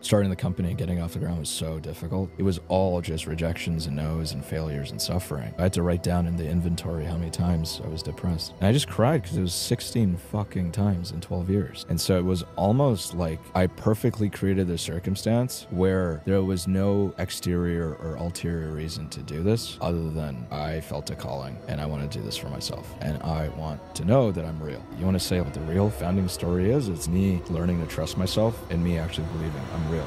starting the company and getting off the ground was so difficult. It was all just rejections and no's and failures and suffering. I had to write down in the inventory how many times I was depressed. And I just cried because it was 16 fucking times in 12 years. And so it was almost like I perfectly created the circumstance where there was no exterior or ulterior reason to do this other than I felt a calling and I want to do this for myself. And I want to know that I'm real. You want to say what the real founding story is? It's me learning to trust myself and me actually believing I'm real.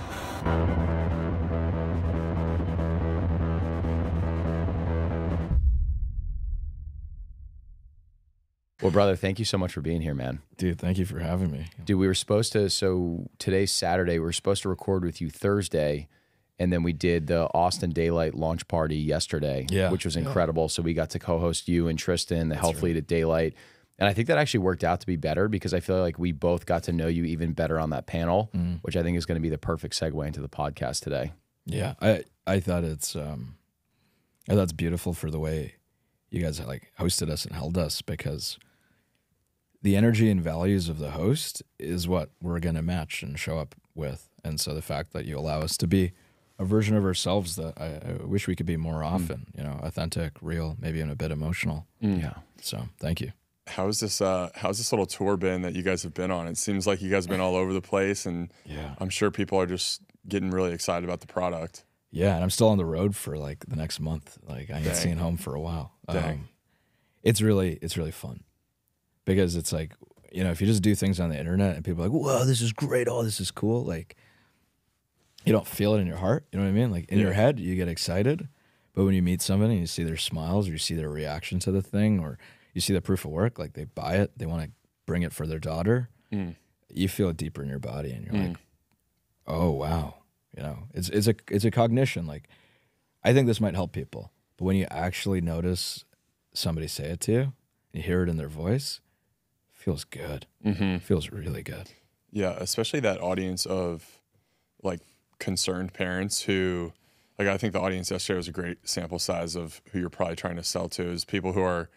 Well, brother, thank you so much for being here, man. Dude, thank you for having me. Dude, we were supposed to, so today's Saturday, we were supposed to record with you Thursday, and then we did the Austin Daylight launch party yesterday, which was incredible. So we got to co-host you and Tristan, the Health Lead at Daylight. And I think that actually worked out to be better because I feel like we both got to know you even better on that panel, which I think is going to be the perfect segue into the podcast today. Yeah, I thought it's beautiful for the way you guys like hosted us and held us, because the energy and values of the host is what we're going to match and show up with. And so the fact that you allow us to be a version of ourselves that I wish we could be more often, you know, authentic, real, maybe even a bit emotional. Yeah. So thank you. How's this little tour been that you guys have been on? It seems like you guys have been all over the place, and I'm sure people are just getting really excited about the product. Yeah, and I'm still on the road for like the next month. Like I ain't seen home for a while. It's really fun because it's like, you know, if you just do things on the internet and people are like, whoa, this is great, oh, this is cool, like you don't feel it in your heart. You know what I mean? Like in your head, you get excited, but when you meet somebody and you see their smiles or you see their reaction to the thing, or you see the proof of work, like they buy it, they want to bring it for their daughter, you feel it deeper in your body and you're like, oh, wow. You know, it's a cognition. Like, I think this might help people, but when you actually notice somebody say it to you, you hear it in their voice, it feels good. It feels really good. Yeah, especially that audience of like concerned parents who, like, I think the audience yesterday was a great sample size of who you're probably trying to sell to, is people who are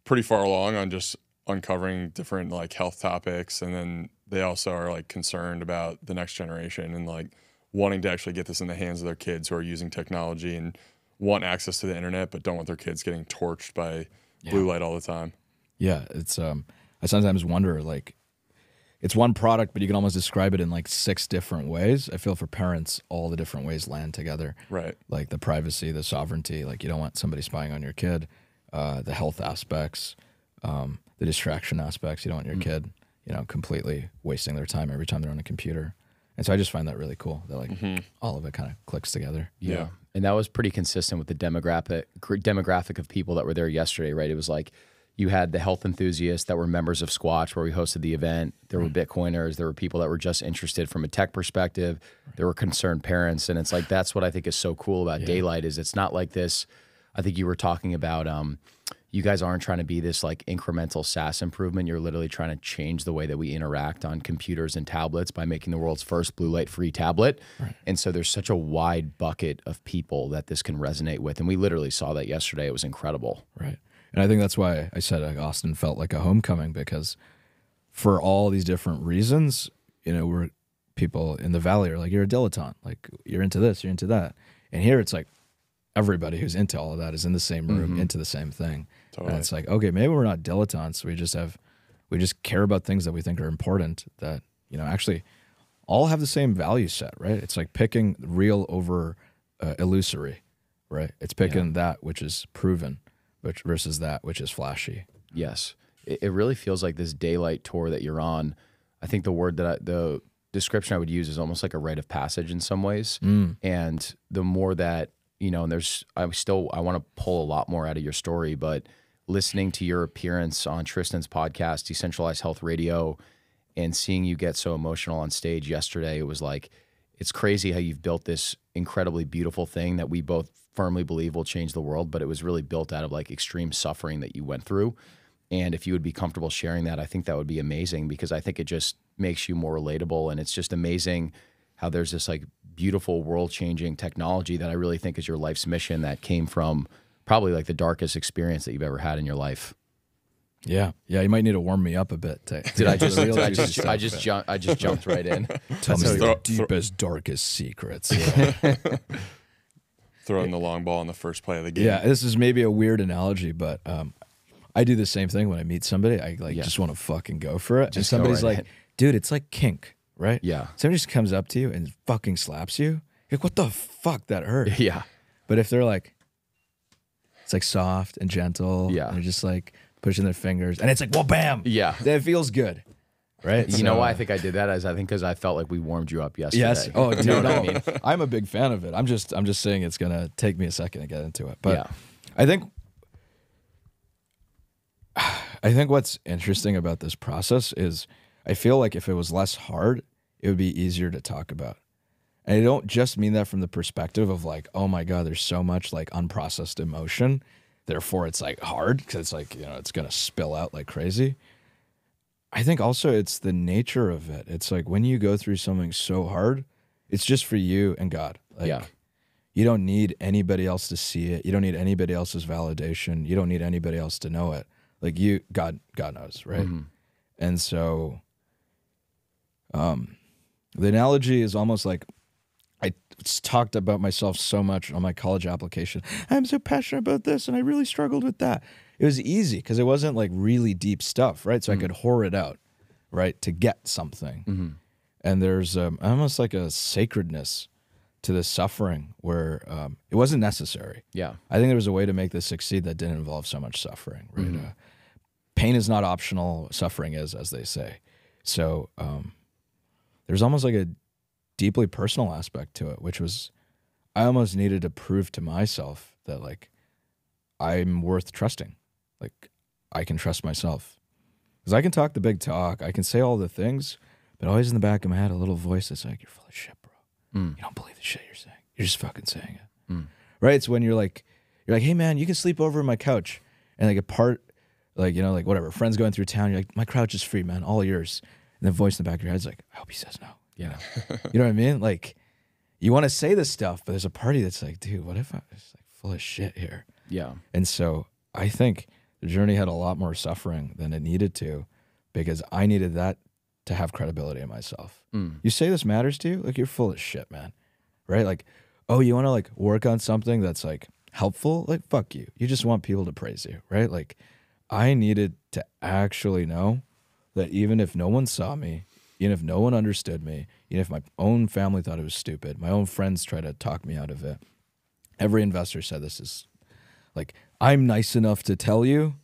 pretty far along on just uncovering different like health topics, and then they also are like concerned about the next generation and like wanting to actually get this in the hands of their kids who are using technology and want access to the internet but don't want their kids getting torched by blue light all the time. Yeah, it's I sometimes wonder, like, it's one product but you can almost describe it in like 6 different ways. I feel for parents all the different ways land together. Right. Like the privacy, the sovereignty, like you don't want somebody spying on your kid. The health aspects, the distraction aspects. You don't want your kid, you know, completely wasting their time every time they're on a computer. And so I just find that really cool that like all of it kind of clicks together. Yeah. And that was pretty consistent with the demographic of people that were there yesterday, right? It was like you had the health enthusiasts that were members of Squatch where we hosted the event. There were Bitcoiners. There were people that were just interested from a tech perspective. There were concerned parents. And it's like, that's what I think is so cool about Daylight, is it's not like this. I think you were talking about you guys aren't trying to be this like incremental SaaS improvement. You're literally trying to change the way that we interact on computers and tablets by making the world's first blue light free tablet. Right. And so there's such a wide bucket of people that this can resonate with. And we literally saw that yesterday. It was incredible. Right. And I think that's why I said like, Austin felt like a homecoming, because for all these different reasons, you know, we're people in the Valley are like, you're a dilettante. Like you're into this, you're into that. And here it's like, everybody who's into all of that is in the same room, into the same thing. Totally. And it's like, okay, maybe we're not dilettantes. We just care about things that we think are important that, you know, actually all have the same value set, right? It's like picking real over illusory, right? It's picking that which is proven versus that which is flashy. Yes. It really feels like this Daylight tour that you're on. I think the description I would use is almost like a rite of passage in some ways. And the more that, you know, and I want to pull a lot more out of your story, but listening to your appearance on Tristan's podcast, Decentralized Health Radio, and seeing you get so emotional on stage yesterday, it was like, it's crazy how you've built this incredibly beautiful thing that we both firmly believe will change the world, but it was really built out of like extreme suffering that you went through. And if you would be comfortable sharing that, I think that would be amazing, because I think it just makes you more relatable. And it's just amazing how there's this like beautiful world-changing technology that I really think is your life's mission that came from probably like the darkest experience that you've ever had in your life. Yeah, you might need to warm me up a bit. I just jumped right in. Tell me your deepest, darkest secrets. Throwing the long ball on the first play of the game. Yeah, this is maybe a weird analogy, but I do the same thing when I meet somebody. I just want to fucking go for it. Just and somebody's right like, dude, it's like kink, right? Yeah. Somebody just comes up to you and fucking slaps you. You're like, what the fuck? That hurt. Yeah. But if they're like, it's like soft and gentle. Yeah. And they're just like pushing their fingers. And it's like, well, bam. Yeah. Then it feels good. Right? You know why I think I did that? Because I felt like we warmed you up yesterday. Yes. Oh, dude, you know what I mean? I'm a big fan of it. I'm just saying it's gonna take me a second to get into it. But yeah. I think what's interesting about this process is I feel like if it was less hard, it would be easier to talk about. And I don't just mean that from the perspective of like, oh my God, there's so much like unprocessed emotion. Therefore, it's like hard because it's like, it's going to spill out like crazy. I think also it's the nature of it. It's like when you go through something so hard, it's just for you and God. Like, you don't need anybody else to see it. You don't need anybody else's validation. You don't need anybody else to know it. Like God knows, right? Mm-hmm. And so the analogy is almost like I talked about myself so much on my college application. I'm so passionate about this, and I really struggled with that. It was easy because it wasn't like really deep stuff, right? So I could whore it out, right, to get something. Mm-hmm. And there's almost like a sacredness to the suffering where it wasn't necessary. Yeah. I think there was a way to make this succeed that didn't involve so much suffering, right? Mm-hmm. Pain is not optional. Suffering is, as they say. So there's almost like a deeply personal aspect to it, which was I almost needed to prove to myself that like I'm worth trusting. Like I can trust myself. Because I can talk the big talk. I can say all the things, but always in the back of my head, a little voice that's like, you're full of shit, bro. You don't believe the shit you're saying. You're just fucking saying it. Right? It's when you're like, hey man, you can sleep over on my couch. And like a part, like, like whatever, friends going through town, you're like, my couch is free, man, all yours. And the voice in the back of your head's like, I hope he says no. Yeah. You know what I mean? Like you want to say this stuff, but there's a party that's like, dude, what if I was like full of shit here? Yeah. And so I think the journey had a lot more suffering than it needed to because I needed that to have credibility in myself. You say this matters to you? Like you're full of shit, man. Right? Like, oh, you want to like work on something that's like helpful? Like, fuck you. You just want people to praise you, right? Like I needed to actually know that even if no one saw me, even if no one understood me, even if my own family thought it was stupid, my own friends tried to talk me out of it. Every investor said this is like, I'm nice enough to tell you,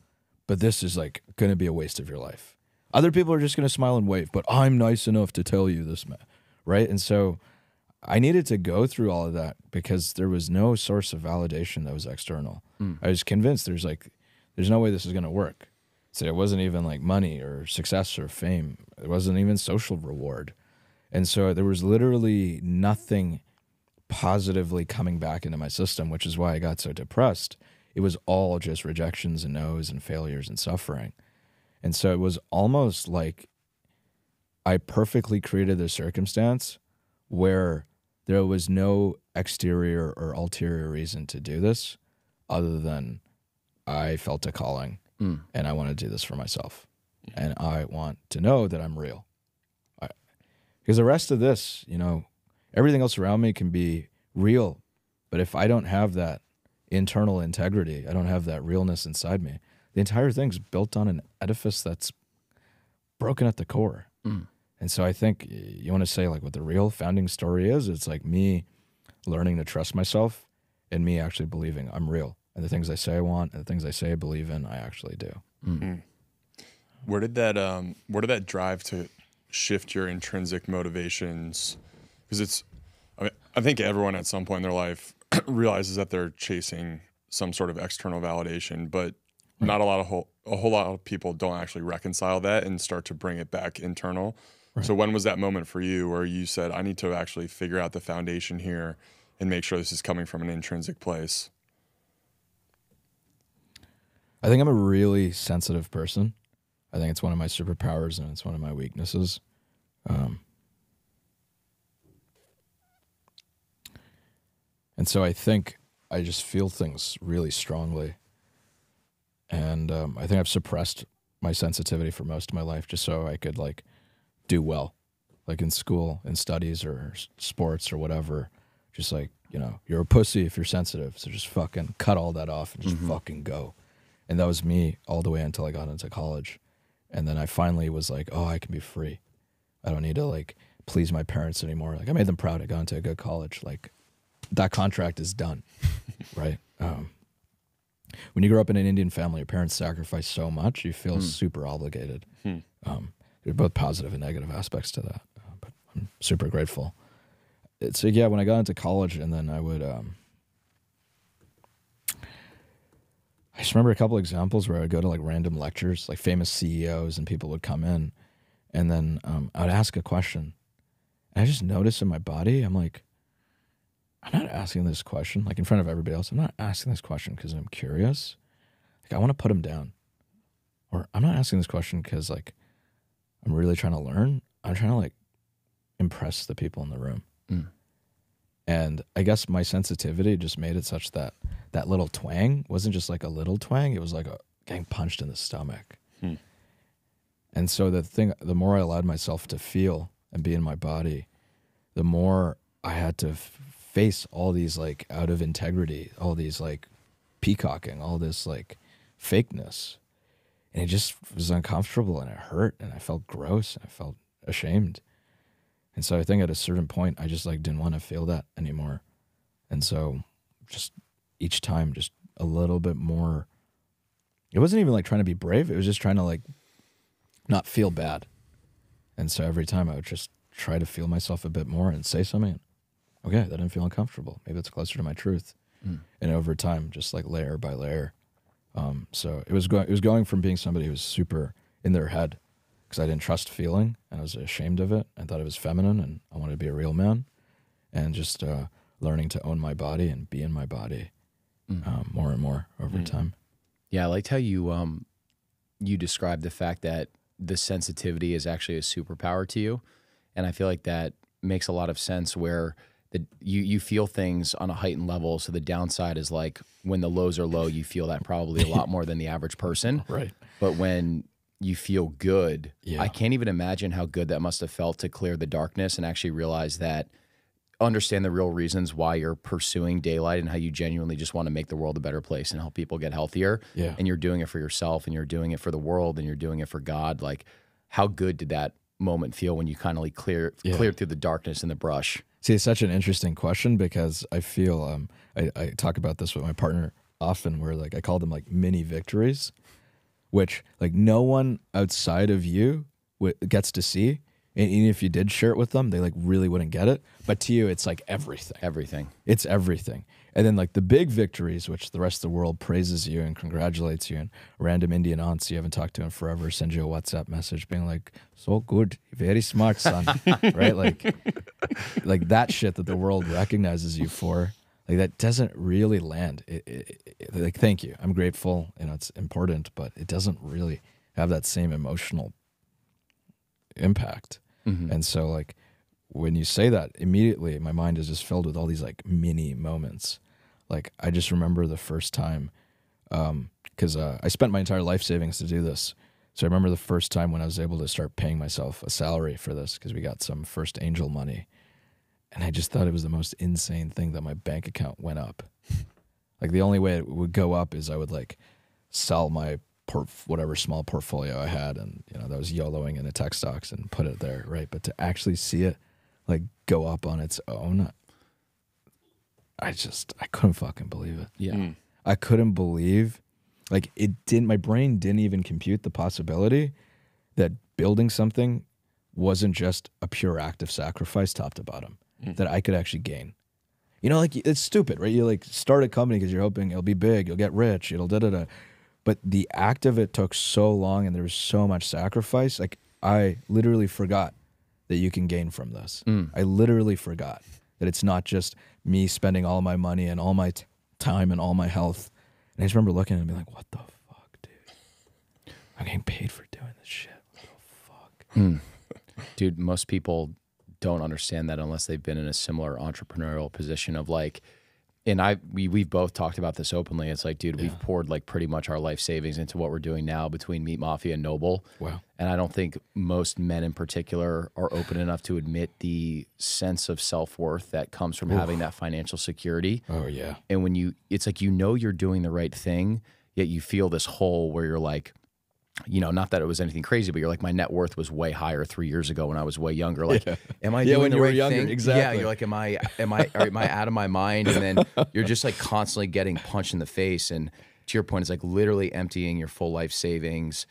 but this is like going to be a waste of your life. Other people are just going to smile and wave, but I'm nice enough to tell you this, man. Right? And so I needed to go through all of that because there was no source of validation that was external. I was convinced there's no way this is going to work. So it wasn't even like money or success or fame. It wasn't even social reward. And so there was literally nothing positively coming back into my system, which is why I got so depressed. It was all just rejections and no's and failures and suffering. And so it was almost like I perfectly created the circumstance where there was no exterior or ulterior reason to do this other than I felt a calling and I want to do this for myself. And I want to know that I'm real. Because the rest of this, everything else around me can be real. But if I don't have that internal integrity, I don't have that realness inside me, the entire thing's built on an edifice that's broken at the core. And so I think you want to say like what the real founding story is, it's like me learning to trust myself and me actually believing I'm real. And the things I say I want and the things I say I believe in, I actually do. Where did that drive to shift your intrinsic motivations? Because I think everyone at some point in their life realizes that they're chasing some sort of external validation, but not a whole lot of people don't actually reconcile that and start to bring it back internal. Right. So when was that moment for you where you said, I need to actually figure out the foundation here and make sure this is coming from an intrinsic place? I think I'm a really sensitive person. I think it's one of my superpowers and it's one of my weaknesses. And so I think I just feel things really strongly. And I think I've suppressed my sensitivity for most of my life, just so I could like do well, like in school, in studies or sports or whatever. Just like, you know, you're a pussy if you're sensitive, so just fucking cut all that off and just fucking go. And that was me all the way until I got into college. And then I finally was like, oh, I can be free. I don't need to like please my parents anymore. Like I made them proud. I got into a good college. Like that contract is done, right? When you grow up in an Indian family, your parents sacrifice so much, you feel super obligated. There's both positive and negative aspects to that, but I'm super grateful. So yeah, when I got into college, and then I would, I just remember a couple examples where I would go to like random lectures, like famous CEOs, and people would come in, and then I would ask a question, and I just noticed in my body, I'm like, I'm not asking this question like in front of everybody else. I'm not asking this question because I'm curious. Like I want to put them down, or I'm not asking this question because like I'm really trying to learn. I'm trying to like impress the people in the room. And I guess my sensitivity just made it such that that little twang wasn't just like a little twang. It was like getting punched in the stomach. And so the more I allowed myself to feel and be in my body, the more I had to face all these like out of integrity, all these like peacocking, all this like fakeness. And it just was uncomfortable and it hurt and I felt gross and I felt ashamed. And so I think at a certain point, I just like didn't want to feel that anymore. And so just each time, just a little bit more. It wasn't even like trying to be brave. It was just trying to like not feel bad. And so every time I would just try to feel myself a bit more and say something. Okay, that didn't feel uncomfortable. Maybe it's closer to my truth. And over time, just like layer by layer. So it was going from being somebody who was super in their head, because I didn't trust feeling and I was ashamed of it. I thought it was feminine and I wanted to be a real man, and just learning to own my body and be in my body more and more over time. Yeah, I liked how you described the fact that the sensitivity is actually a superpower to you. And I feel like that makes a lot of sense, where you feel things on a heightened level. So the downside is like when the lows are low, you feel that probably a lot more than the average person. Right. But when you feel good, Yeah. I can't even imagine how good that must have felt to clear the darkness and actually realize that, understand the real reasons why you're pursuing daylight and how you genuinely just want to make the world a better place and help people get healthier. Yeah. And you're doing it for yourself and you're doing it for the world and you're doing it for God. Like, how good did that moment feel when you kind of like cleared through the darkness and the brush? See, it's such an interesting question, because I feel I talk about this with my partner often, where like I call them like mini victories, which like no one outside of you gets to see. And even if you did share it with them, they like really wouldn't get it. But to you, it's like everything. Everything. It's everything. And then like the big victories, which the rest of the world praises you and congratulates you, and random Indian aunts you haven't talked to in forever send you a WhatsApp message being like, so good, very smart, son. Right? Like that shit that the world recognizes you for, like that doesn't really land. Like, thank you. I'm grateful. You know, it's important, but it doesn't really have that same emotional impact. And so like when you say that, immediately my mind is just filled with all these like mini moments. Like I just remember the first time, because I spent my entire life savings to do this. So I remember the first time when I was able to start paying myself a salary for this, because we got some first angel money. And I just thought it was the most insane thing that my bank account went up. Like the only way it would go up is I would like sell my whatever small portfolio I had, and you know that was YOLOing into tech stocks and put it there, right? But to actually see it like go up on its own, I couldn't fucking believe it. Yeah. I couldn't believe, like my brain didn't even compute the possibility that building something wasn't just a pure act of sacrifice top to bottom, that I could actually gain. You know, like it's stupid, right? You like start a company because you're hoping it'll be big, you'll get rich, it'll da-da-da. But the act of it took so long and there was so much sacrifice. Like I literally forgot that you can gain from this. I literally forgot that it's not just me spending all my money and all my time and all my health. And I just remember looking at it and being like, what the fuck, dude? I'm getting paid for doing this shit. What the fuck? Dude, most people don't understand that unless they've been in a similar entrepreneurial position of like, And we've both talked about this openly. It's like, dude, we've poured like pretty much our life savings into what we're doing now between Meat Mafia and Noble. Wow. And I don't think most men in particular are open enough to admit the sense of self-worth that comes from having that financial security. Oh yeah. And when it's like, you know, you're doing the right thing, yet you feel this hole where you're like, you know, not that it was anything crazy, but you're like, my net worth was way higher 3 years ago when I was way younger. Like, am I doing when the you were right younger, thing? exactly. Yeah, you're like, am I out of my mind? And then you're just like constantly getting punched in the face. And to your point, it's like literally emptying your full life savings,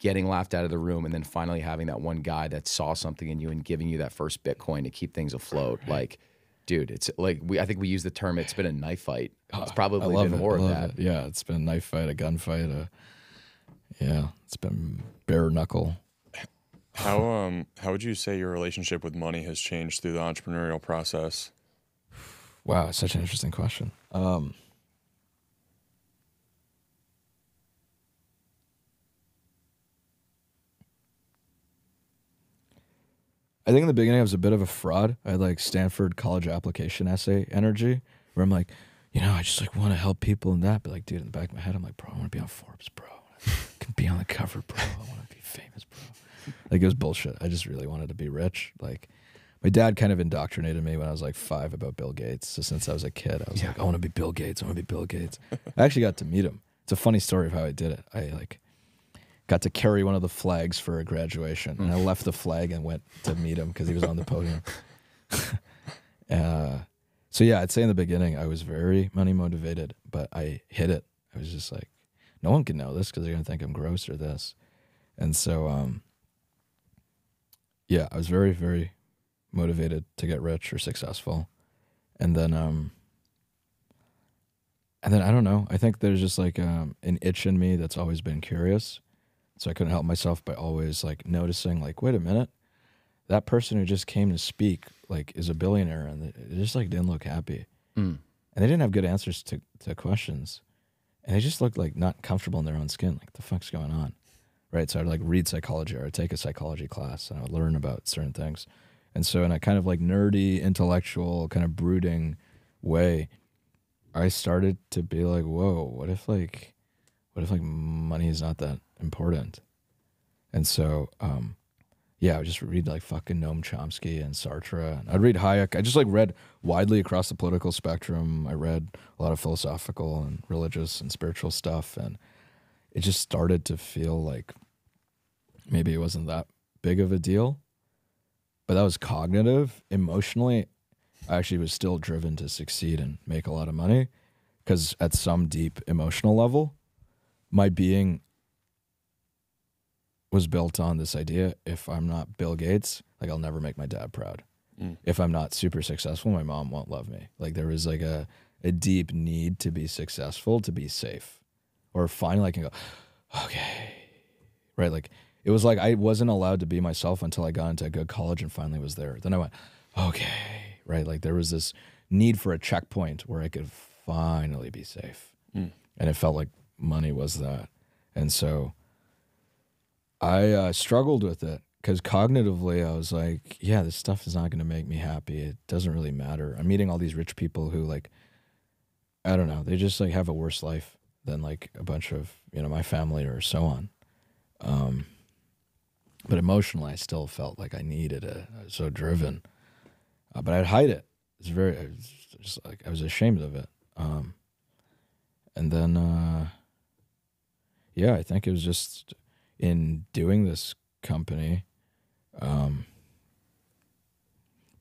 getting laughed out of the room, and then finally having that one guy that saw something in you and giving you that first Bitcoin to keep things afloat. Like, dude, it's like I think we use the term, it's been a knife fight. It's probably been more of that. Yeah, it's been a knife fight, a gunfight, yeah, it's been bare knuckle. How would you say your relationship with money has changed through the entrepreneurial process? Wow, such an interesting question. I think in the beginning I was a bit of a fraud. I had like Stanford college application essay energy, where I'm like, you know, I just like want to help people and that, but like, dude, in the back of my head, I'm like, bro, I want to be on Forbes, bro. I can be on the cover, bro. I want to be famous, bro. Like, it was bullshit. I just really wanted to be rich. Like, my dad kind of indoctrinated me when I was like 5 about Bill Gates. So since I was a kid, I was like, I want to be Bill Gates. I want to be Bill Gates. I actually got to meet him. It's a funny story of how I did it. I like got to carry one of the flags for a graduation, and I left the flag and went to meet him because he was on the podium. So yeah, I'd say in the beginning I was very money motivated, but I hid it. I was just like, no one can know this because they're gonna think I'm gross or this. And so yeah, I was very, very motivated to get rich or successful. And then I don't know. I think there's just like an itch in me that's always been curious. So I couldn't help myself by always like noticing, like, wait a minute, that person who just came to speak like is a billionaire, and they just like didn't look happy, and they didn't have good answers to questions, and they just looked like not comfortable in their own skin. Like, the fuck's going on, right? So I'd like read psychology, or I'd take a psychology class, and I would learn about certain things, and so in a kind of like nerdy, intellectual, kind of brooding way, I started to be like, whoa, what if money is not that important? And so yeah, I would just read like fucking Noam Chomsky and Sartre, and I'd read Hayek. I just like read widely across the political spectrum. I read a lot of philosophical and religious and spiritual stuff, and it just started to feel like maybe it wasn't that big of a deal, but that was cognitive. Emotionally, I actually was still driven to succeed and make a lot of money, because at some deep emotional level, my being was built on this idea: if I'm not Bill Gates, like, I'll never make my dad proud. If I'm not super successful, my mom won't love me. Like, there was like a deep need to be successful, to be safe, or finally I can go, okay, right? Like, it was like I wasn't allowed to be myself until I got into a good college and finally was there. Then I went, okay, right? Like, there was this need for a checkpoint where I could finally be safe. And it felt like money was that. And so I struggled with it, because cognitively I was like, yeah, this stuff is not going to make me happy. It doesn't really matter. I'm meeting all these rich people who, like, I don't know, they just like have a worse life than like a bunch of, you know, my family or so on. But emotionally I still felt like I needed it. I was so driven, but I'd hide it. I was just like, I was ashamed of it. And then, yeah, I think it was just in doing this company,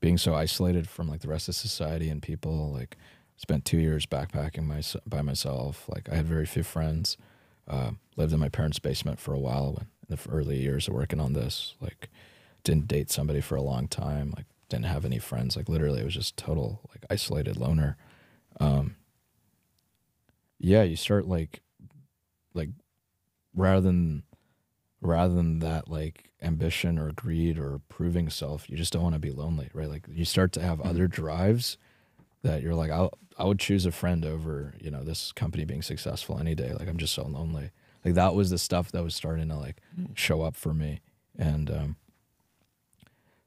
being so isolated from like the rest of society and people. Like, spent 2 years backpacking by myself. Like, I had very few friends. Lived in my parents' basement for a while in the early years of working on this. Like, didn't date somebody for a long time. Like, didn't have any friends. Like, literally, it was just total like isolated loner. Yeah, you start like rather than that like ambition or greed or proving self, you just don't want to be lonely, right? Like, you start to have other drives that you're like, I would choose a friend over, you know, this company being successful any day. Like, I'm just so lonely. Like, that was the stuff that was starting to like show up for me. And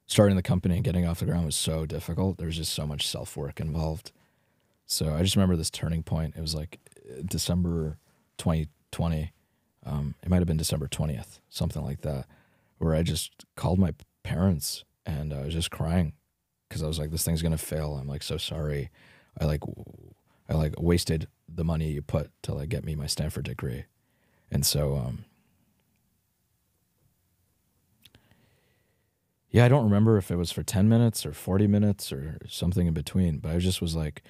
starting the company and getting off the ground was so difficult. There was just so much self-work involved. So I just remember this turning point. It was like December 2020. It might have been December 20th, something like that, where I just called my parents and I was just crying because I was like, this thing's going to fail. I'm like, so sorry. I like wasted the money you put to like get me my Stanford degree. And so, yeah, I don't remember if it was for 10 minutes or 40 minutes or something in between, but I just was like,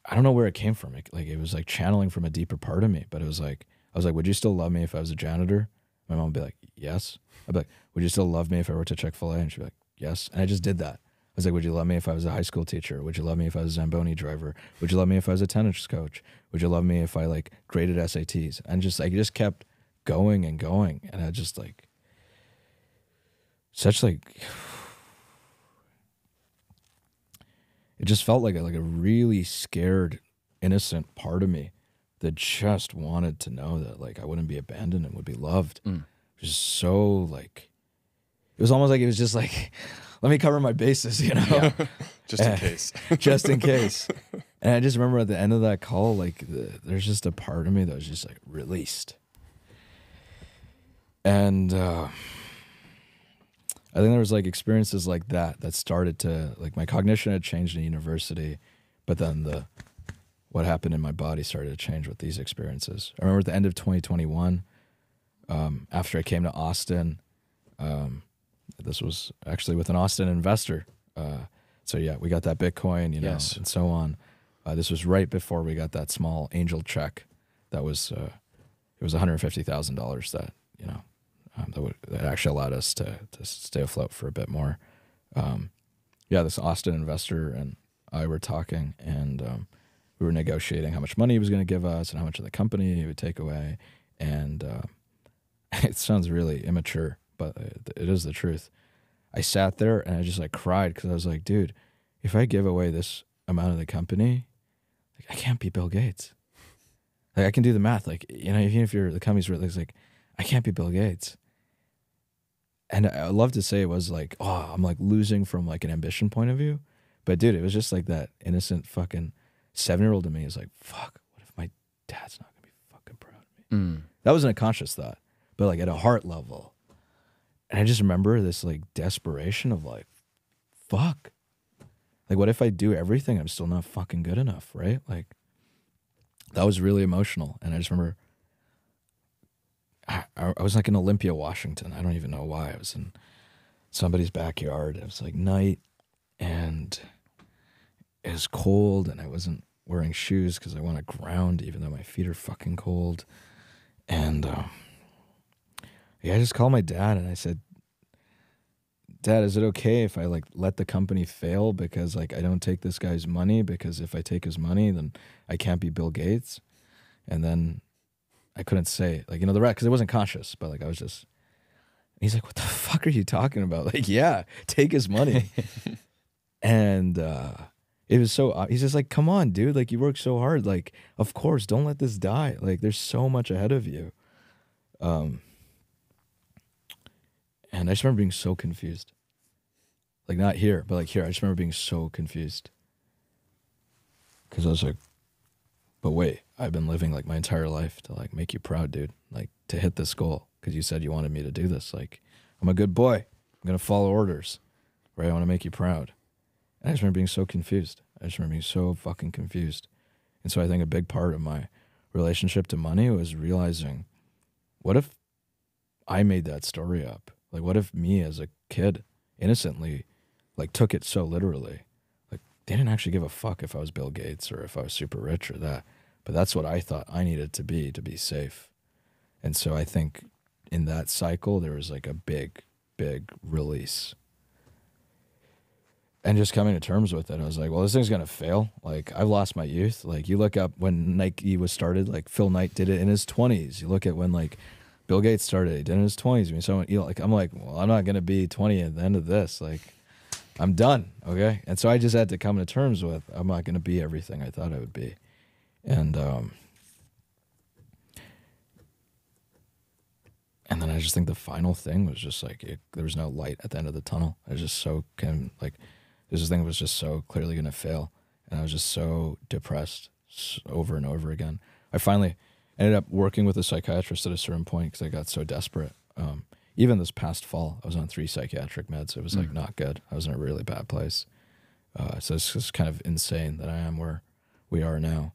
I don't know where it came from. It was like channeling from a deeper part of me, but it was like, I was like, would you still love me if I was a janitor? My mom would be like, yes. I'd be like, would you still love me if I worked at Chick-fil-A? And she'd be like, yes. And I just did that. I was like, would you love me if I was a high school teacher? Would you love me if I was a Zamboni driver? Would you love me if I was a tennis coach? Would you love me if I like graded SATs? And just like, it just kept going and going. And I just like, such like, it just felt like a really scared, innocent part of me that just wanted to know that like I wouldn't be abandoned and would be loved. It was so like, it was almost like it was just like, let me cover my bases, you know? Yeah. Just in case. Just in case. And I just remember at the end of that call, like there's just a part of me that was just like released. And I think there was like experiences like that started to, like my cognition had changed in university, but then what happened in my body started to change with these experiences. I remember at the end of 2021, after I came to Austin, this was actually with an Austin investor. So yeah, we got that Bitcoin, you know, Yes. and so on. This was right before we got that small angel check. That was it was $150,000 that, you know, that actually allowed us to stay afloat for a bit more. Yeah, this Austin investor and I were talking, and we were negotiating how much money he was going to give us and how much of the company he would take away. And it sounds really immature, but it is the truth. I sat there and I just like cried because I was like, dude, if I give away this amount of the company, like, I can't be Bill Gates. Like I can do the math. Like, you know, even if the company's really, it's like, I can't be Bill Gates. And I love to say it was like, oh, I'm like losing from like an ambition point of view. But dude, it was just like that innocent fucking 7-year-old in me is like, fuck, what if my dad's not gonna be fucking proud of me? That wasn't a conscious thought, but like at a heart level. And I just remember this like desperation of like, fuck. Like what if I do everything, I'm still not fucking good enough, right? Like that was really emotional. And I just remember I was like in Olympia, Washington. I don't even know why. I was in somebody's backyard. It was like night and it was cold and I wasn't wearing shoes because I want to ground even though my feet are fucking cold. And yeah, I just called my dad and I said, Dad, is it okay if I like let the company fail because like I don't take this guy's money, because if I take his money then I can't be Bill Gates? And then I couldn't say, like, you know, the rest, because it wasn't conscious, but like I was just, he's like, what the fuck are you talking about? Like, yeah, take his money. And it was so, he's just like, come on, dude, like you work so hard. Like, of course, don't let this die. Like there's so much ahead of you. And I just remember being so confused. Like not here, but like here, I just remember being so confused. Because I was like, but wait, I've been living like my entire life to like make you proud, dude. Like to hit this goal because you said you wanted me to do this. Like I'm a good boy. I'm going to follow orders, right? I want to make you proud. And I just remember being so confused. I just remember being so fucking confused. And so I think a big part of my relationship to money was realizing, what if I made that story up? Like what if me as a kid innocently like took it so literally? Like they didn't actually give a fuck if I was Bill Gates or if I was super rich or that. But that's what I thought I needed to be safe. And so I think in that cycle, there was like a big, big release. And just coming to terms with it, I was like, well, this thing's going to fail. Like, I've lost my youth. Like, you look up when Nike was started, like, Phil Knight did it in his 20s. You look at when, like, Bill Gates started it, he did it in his 20s. I mean, someone, you know, like, I'm like, well, I'm not going to be 20 at the end of this. Like, I'm done, okay? And so I just had to come to terms with, I'm not going to be everything I thought I would be. And then I just think the final thing was just like there was no light at the end of the tunnel. I was just so this thing was just so clearly going to fail. and I was just so depressed over and over again. I finally ended up working with a psychiatrist at a certain point because I got so desperate. Even this past fall, I was on 3 psychiatric meds. It was like not good. I was in a really bad place. So it's just kind of insane that I am where we are now.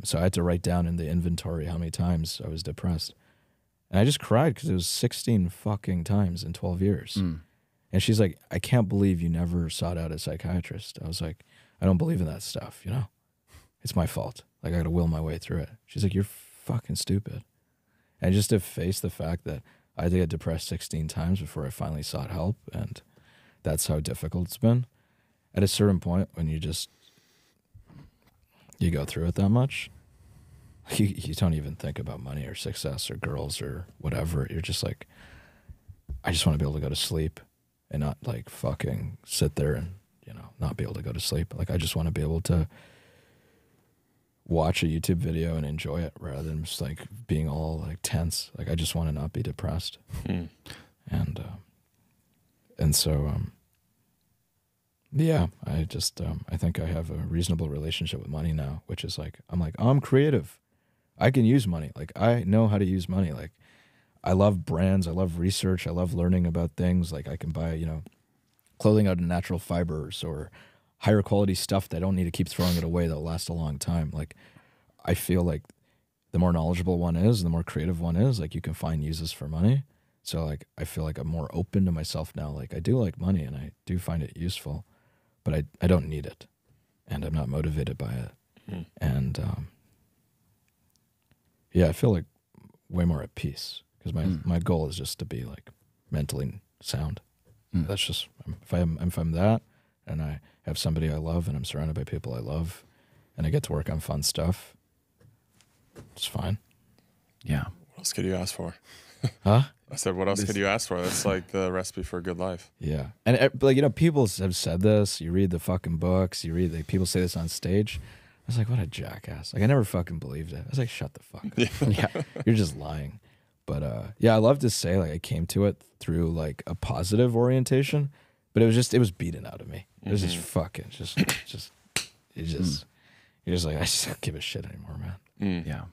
So I had to write down in the inventory how many times I was depressed. And I just cried because it was 16 fucking times in 12 years. And she's like, I can't believe you never sought out a psychiatrist. I was like, I don't believe in that stuff, you know? It's my fault. Like, I got to will my way through it. She's like, you're fucking stupid. And just to face the fact that I had to get depressed 16 times before I finally sought help, and that's how difficult it's been. At a certain point, when you go through it that much, you don't even think about money or success or girls or whatever. You're just like, I just want to be able to go to sleep and not like fucking sit there and, you know, not be able to go to sleep. Like, I just want to be able to watch a YouTube video and enjoy it rather than just like being all like tense. Like, I just want to not be depressed. And so, yeah, I just, I think I have a reasonable relationship with money now, which is like, I'm like, I'm creative. I can use money. Like, I know how to use money. Like, I love brands. I love research. I love learning about things. Like, I can buy, you know, clothing out of natural fibers or higher quality stuff that I don't need to keep throwing it away that'll last a long time. Like, I feel like the more knowledgeable one is, the more creative one is, like, you can find uses for money. So, like, I feel like I'm more open to myself now. Like, I do like money and I do find it useful, but I don't need it. And I'm not motivated by it. And, yeah, I feel like way more at peace. Because my goal is just to be like mentally sound. That's just, if I'm that, and I have somebody I love, and I'm surrounded by people I love, and I get to work on fun stuff, it's fine. Yeah. What else could you ask for? Huh? I said, what else could you ask for? That's like the recipe for a good life. Yeah, and like, you know, people have said this. You read the fucking books. You read people say this on stage. I was like, what a jackass! Like, I never fucking believed it. I was like, shut the fuck up. Yeah, you're just lying. But yeah, I love to say like I came to it through like a positive orientation, but it was beaten out of me. It was just fucking you're just like, I just don't give a shit anymore, man. Yeah.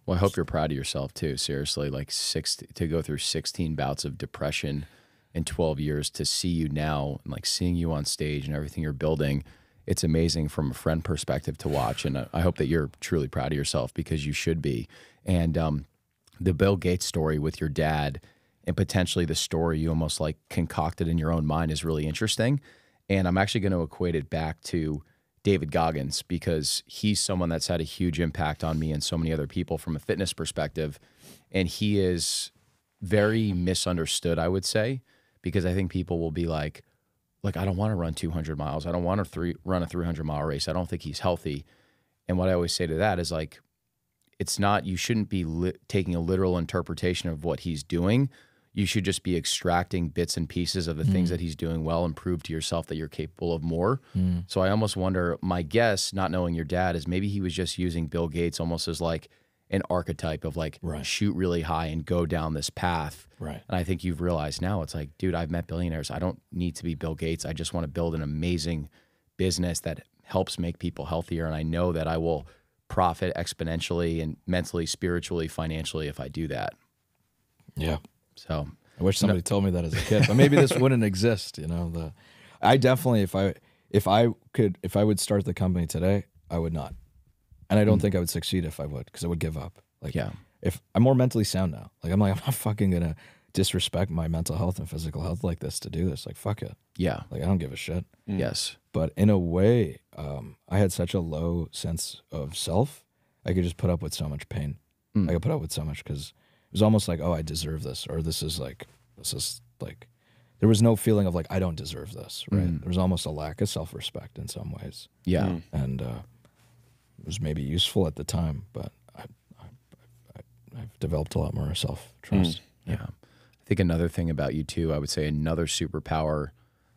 Well, I hope you're proud of yourself too. Seriously, like to go through 16 bouts of depression in 12 years, to see you now and like seeing you on stage and everything you're building, it's amazing from a friend perspective to watch. And I hope that you're truly proud of yourself, because you should be. And the Bill Gates story with your dad, and potentially the story you almost like concocted in your own mind, is really interesting. And I'm actually going to equate it back to David Goggins, because he's someone that's had a huge impact on me and so many other people from a fitness perspective. And he is very misunderstood, I would say, because I think people will be like, I don't want to run 200 miles. I don't want to run a 300-mile race. I don't think he's healthy. And what I always say to that is like, it's not, you shouldn't be taking a literal interpretation of what he's doing. You should just be extracting bits and pieces of the things that he's doing well, and prove to yourself that you're capable of more. So I almost wonder, my guess, not knowing your dad, is maybe he was just using Bill Gates almost as like an archetype of like, shoot really high and go down this path. And I think you've realized now, it's like, dude, I've met billionaires. I don't need to be Bill Gates. I just want to build an amazing business that helps make people healthier. And I know that I will profit exponentially and mentally, spiritually, financially if I do that. Yeah. So I wish somebody told me that as a kid, but maybe this wouldn't exist. You know, I definitely, if I would start the company today, I would not. And I don't think I would succeed if I would, because I would give up. Like, if I'm more mentally sound now, like, I'm not fucking going to disrespect my mental health and physical health like this to do this. Like, fuck it. Yeah. Like, I don't give a shit. Yes. But in a way, I had such a low sense of self. I could just put up with so much pain. I could put up with so much, because it was almost like, oh, I deserve this, or this is like, there was no feeling of like, I don't deserve this, right? There was almost a lack of self-respect in some ways. Yeah. And it was maybe useful at the time, but I've developed a lot more self-trust. Yeah. I think another thing about you too, I would say another superpower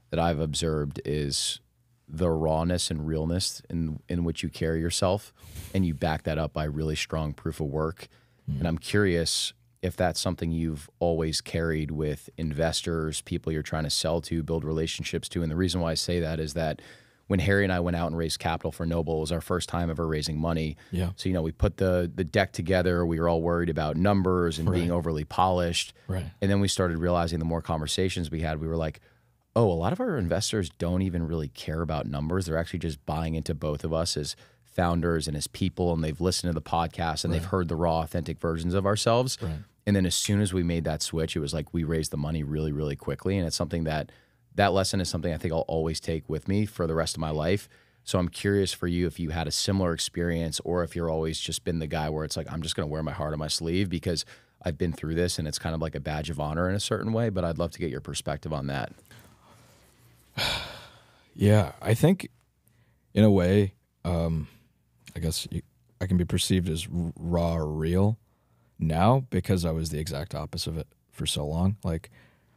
that I've observed is the rawness and realness in which you carry yourself, and you back that up by really strong proof of work. And I'm curious if that's something you've always carried with investors, people you're trying to sell to, build relationships to. And the reason why I say that is that when Harry and I went out and raised capital for Noble, it was our first time ever raising money. Yeah. So, you know, we put the deck together. We were all worried about numbers and being overly polished. Right. And then we started realizing the more conversations we had, we were like, oh, a lot of our investors don't even really care about numbers. They're actually just buying into both of us as founders and as people, and they've listened to the podcast and they've heard the raw, authentic versions of ourselves. Right. And then as soon as we made that switch, it was like we raised the money really, really quickly. And it's something that lesson is something I think I'll always take with me for the rest of my life. So I'm curious for you if you had a similar experience, or if you're always just been the guy where it's like, I'm just going to wear my heart on my sleeve because I've been through this and it's kind of like a badge of honor in a certain way. But I'd love to get your perspective on that. Yeah, I think in a way, I guess I can be perceived as raw or real now because I was the exact opposite of it for so long. Like,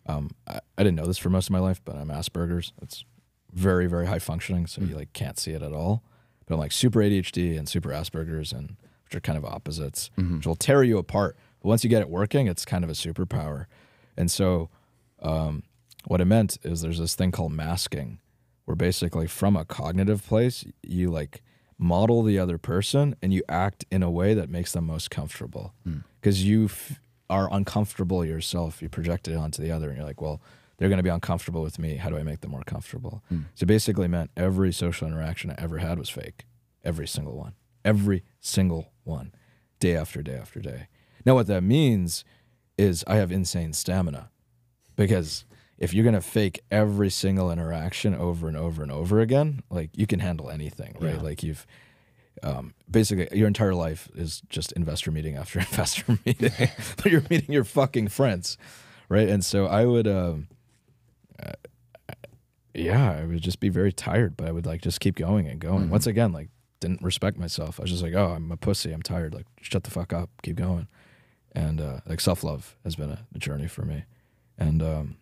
I didn't know this for most of my life, but I'm Asperger's. It's very, very high functioning, so you like can't see it at all. But I'm like super ADHD and super Asperger's, and which are kind of opposites, which will tear you apart. But once you get it working, it's kind of a superpower. And so, what it meant is there's this thing called masking, where basically from a cognitive place, you like model the other person and you act in a way that makes them most comfortable. Because you are uncomfortable yourself, you project it onto the other, and you're like, well, they're going to be uncomfortable with me. How do I make them more comfortable? So basically meant every social interaction I ever had was fake. Every single one. Every single one. Day after day after day. Now what that means is I have insane stamina. Because if you're going to fake every single interaction over and over and over again, like you can handle anything, right? Yeah. Like you've basically your entire life is just investor meeting after investor meeting, but you're meeting your fucking friends, right? And so I would, I would just be very tired, but I would like just keep going and going. Once again, like didn't respect myself. I was just like, oh, I'm a pussy. I'm tired. Like shut the fuck up. Keep going. And like self-love has been a journey for me. And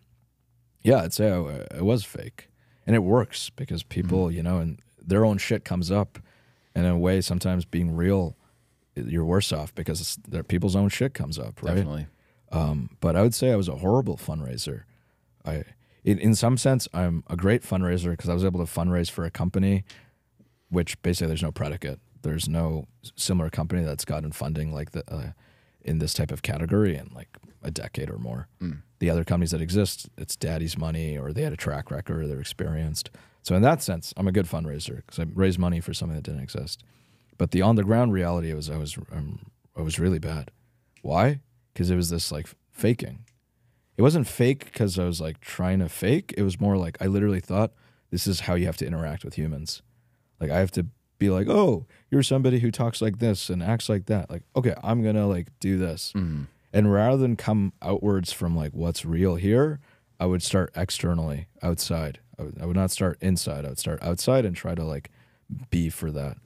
yeah, I'd say I was fake. And it works because people, you know, and their own shit comes up. And in a way, sometimes being real, you're worse off because people's own shit comes up, right? Definitely. But I would say I was a horrible fundraiser. In some sense, I'm a great fundraiser because I was able to fundraise for a company, which basically there's no predicate. There's no similar company that's gotten funding like in this type of category in like a decade or more. The other companies that exist, it's daddy's money or they had a track record or they're experienced. So in that sense, I'm a good fundraiser because I raised money for something that didn't exist. But the on the ground reality was I was really bad. Why? Because it was this like faking. It wasn't fake because I was like trying to fake. It was more like I literally thought this is how you have to interact with humans. Like I have to be like, oh, you're somebody who talks like this and acts like that. Like, okay, I'm gonna like do this. And rather than come outwards from like what's real here, I would start externally, outside. I would not start inside. I would start outside and try to like be for that.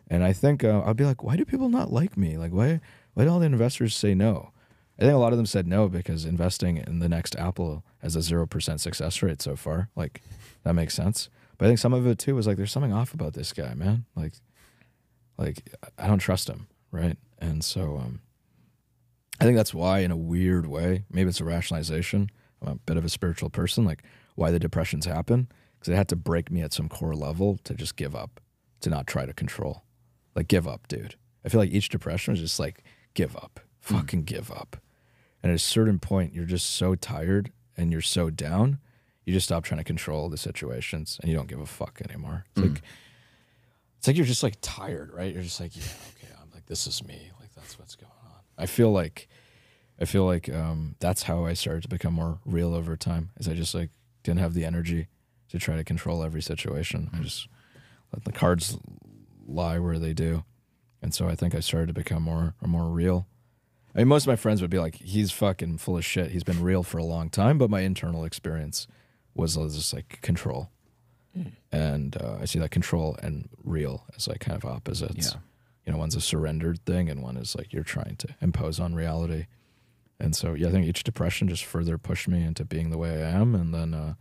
And I think I'd be like, why do people not like me? Like, why do all the investors say no? I think a lot of them said no because investing in the next Apple has a 0% success rate so far. Like, that makes sense. But I think some of it too was like, there's something off about this guy, man. Like I don't trust him, right? And so I think that's why, in a weird way, maybe it's a rationalization. I'm a bit of a spiritual person, like why the depressions happen, because it had to break me at some core level to just give up, to not try to control. Like, give up, dude. I feel like each depression was just like, give up, fucking give up. And at a certain point, you're just so tired and you're so down, you just stop trying to control the situations and you don't give a fuck anymore. It's like you're just like tired, right? You're just like, yeah, okay, I'm like, this is me. Like, that's what's going on. I feel like that's how I started to become more real over time, is I just like didn't have the energy to try to control every situation. I just let the cards lie where they do. And so I think I started to become more real. I mean, most of my friends would be like, he's fucking full of shit. He's been real for a long time. But my internal experience was just like control. And I see that control and real as like kind of opposites. Yeah. You know, one's a surrendered thing and one is like you're trying to impose on reality. And so, yeah, I think each depression just further pushed me into being the way I am. And then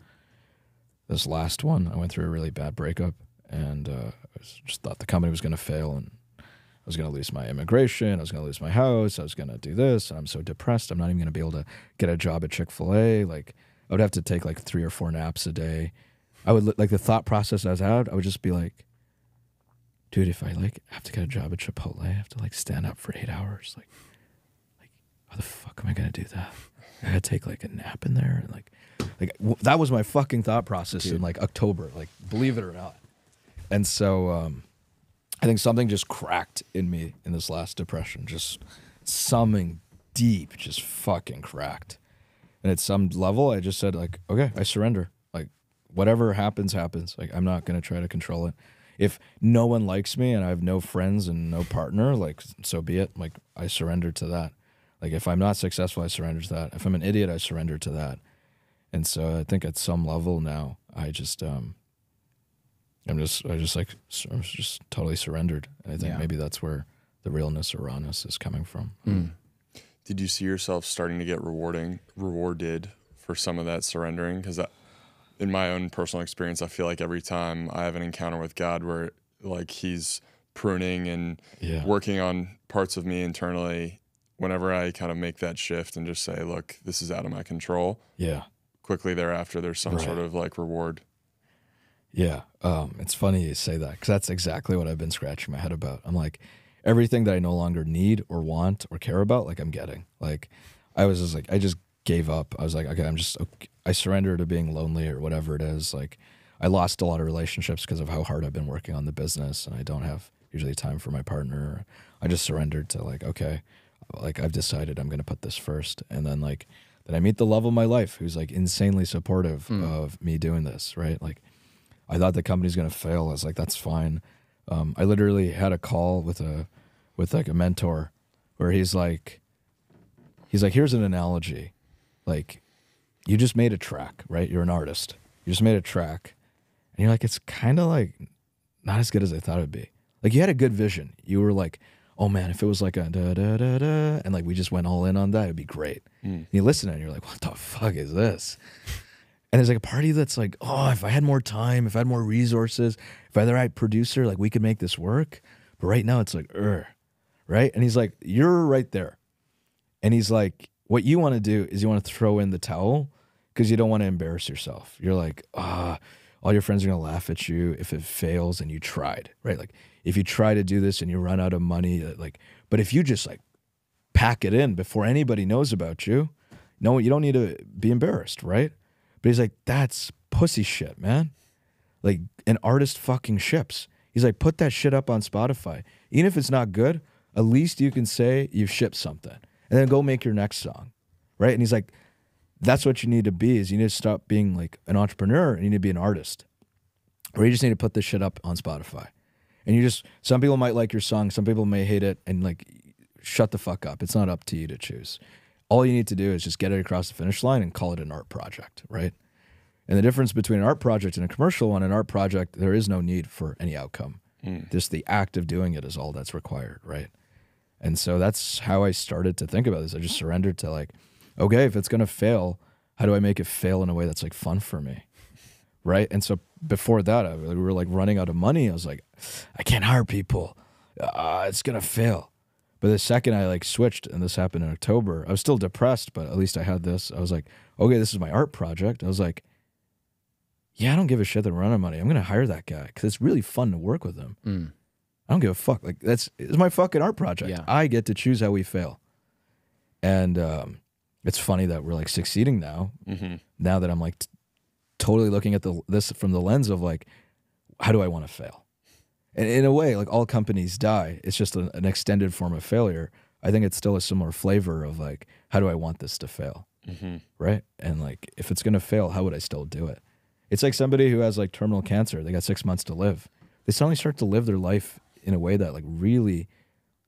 this last one, I went through a really bad breakup and I just thought the company was going to fail and I was going to lose my immigration. I was going to lose my house. I was going to do this. And I'm so depressed. I'm not even going to be able to get a job at Chick-fil-A. Like, I would have to take like 3 or 4 naps a day. I would like the thought process I was out. I would just be like, dude, if I like have to get a job at Chipotle, I have to like stand up for 8 hours. Like how the fuck am I gonna do that? I gotta take like a nap in there, and that was my fucking thought process in like October. Like, believe it or not. And so I think something just cracked in me in this last depression. Just something deep, just fucking cracked. And at some level, I just said like, okay, I surrender. Like, whatever happens, happens. Like, I'm not gonna try to control it. If no one likes me and I have no friends and no partner, like, so be it. Like, I surrender to that. Like, if I'm not successful, I surrender to that. If I'm an idiot, I surrender to that. And so I think at some level now, I just totally surrendered. And I think maybe that's where the realness or rawness is coming from. Did you see yourself starting to get rewarded for some of that surrendering? Because in my own personal experience, I feel like every time I have an encounter with God where like he's pruning and working on parts of me internally, whenever I kind of make that shift and just say, look, this is out of my control. Yeah. Quickly thereafter, there's some sort of like reward. Yeah. It's funny you say that because that's exactly what I've been scratching my head about. I'm like, everything that I no longer need or want or care about, like I'm getting. Like I was just like, I just gave up. I was like, okay, I surrender to being lonely or whatever it is. Like I lost a lot of relationships because of how hard I've been working on the business and I don't have usually time for my partner. I just surrendered to like, okay, like I've decided I'm going to put this first. And then like, then I meet the love of my life who's like insanely supportive of me doing this, right? Like I thought the company's going to fail. I was like, that's fine. I literally had a call with like a mentor where he's like, here's an analogy. Like you just made a track, right? You're an artist. You just made a track and you're like, it's kind of like not as good as I thought it'd be. Like you had a good vision. You were like, oh man, if it was like a da da da da, and like we just went all in on that, it'd be great. And you listen to it and you're like, what the fuck is this? And there's like a party that's like, oh, if I had more time, if I had more resources, if I had the right producer, like we could make this work. But right now it's like, right? And he's like, you're right there. And he's like, what you want to do is you want to throw in the towel because you don't want to embarrass yourself. You're like, all your friends are going to laugh at you if it fails and you tried, right? Like if you try to do this and you run out of money, like, but if you just like pack it in before anybody knows about you, no, you don't need to be embarrassed, right? But he's like, that's pussy shit, man. Like an artist fucking ships. He's like, put that shit up on Spotify. Even if it's not good, at least you can say you've shipped something and then go make your next song, right? And he's like, that's what you need to be is you need to stop being like an entrepreneur and you need to be an artist. Or you just need to put this shit up on Spotify. And you just, some people might like your song, some people may hate it, and like, shut the fuck up. It's not up to you to choose. All you need to do is just get it across the finish line and call it an art project, right? And the difference between an art project and a commercial one, an art project, there is no need for any outcome. Just the act of doing it is all that's required, right? And so that's how I started to think about this. I just surrendered to like, okay, if it's going to fail, how do I make it fail in a way that's like fun for me? Right. And so before that, we were like running out of money. I was like, I can't hire people. It's going to fail. But the second I like switched, and this happened in October, I was still depressed, but at least I had this. I was like, okay, this is my art project. I was like, yeah, I don't give a shit that we're out of money. I'm going to hire that guy because it's really fun to work with him. I don't give a fuck. Like it's my fucking art project. Yeah. I get to choose how we fail. And it's funny that we're like succeeding now. Now that I'm like totally looking at this from the lens of like, how do I want to fail? And in a way, like all companies die. It's just an extended form of failure. I think it's still a similar flavor of like, how do I want this to fail? Right? And like, if it's going to fail, how would I still do it? It's like somebody who has like terminal cancer. They got 6 months to live. They suddenly start to live their life in a way that like really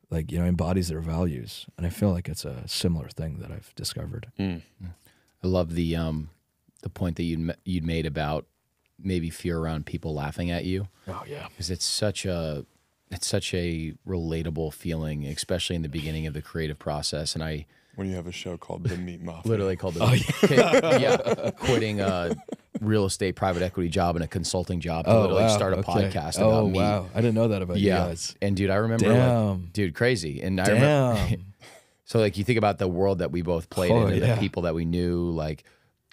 like, you know, embodies their values. And I feel like it's a similar thing that I've discovered. I love the point that you'd made about maybe fear around people laughing at you. Oh yeah. Because it's such a relatable feeling, especially in the beginning of the creative process. And when you have a show called The Meat Mafia. Literally called The quitting a real estate private equity job and a consulting job to start a podcast about meat. Wow. I didn't know that about you guys. And dude, I remember like, dude, crazy. And I remember so like you think about the world that we both played in and the people that we knew, like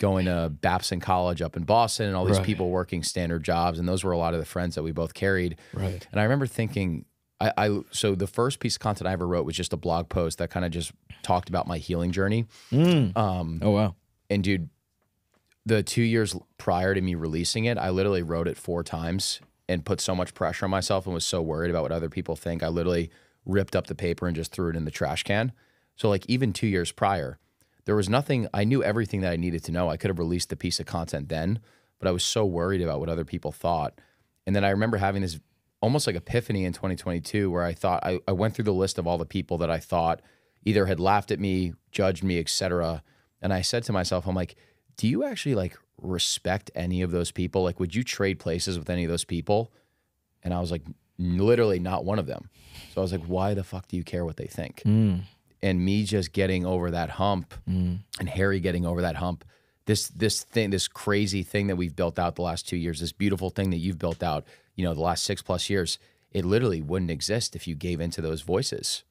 going to Babson College up in Boston and all these people working standard jobs. And those were a lot of the friends that we both carried. Right. And I remember thinking, so the first piece of content I ever wrote was just a blog post that kind of just talked about my healing journey. Oh, wow. And dude, the 2 years prior to me releasing it, I literally wrote it 4 times and put so much pressure on myself and was so worried about what other people think. I literally ripped up the paper and just threw it in the trash can. So like even 2 years prior, there was nothing, I knew everything that I needed to know. I could have released the piece of content then, but I was so worried about what other people thought. And then I remember having this almost like epiphany in 2022 where I thought, I went through the list of all the people that I thought either had laughed at me, judged me, etc. And I said to myself, I'm like, do you actually like respect any of those people? Like, would you trade places with any of those people? And I was like, literally not one of them. So I was like, why the fuck do you care what they think? And me just getting over that hump and Harry getting over that hump, this crazy thing that we've built out the last 2 years, this beautiful thing that you've built out, you know, the last 6+ years, it literally wouldn't exist if you gave into those voices.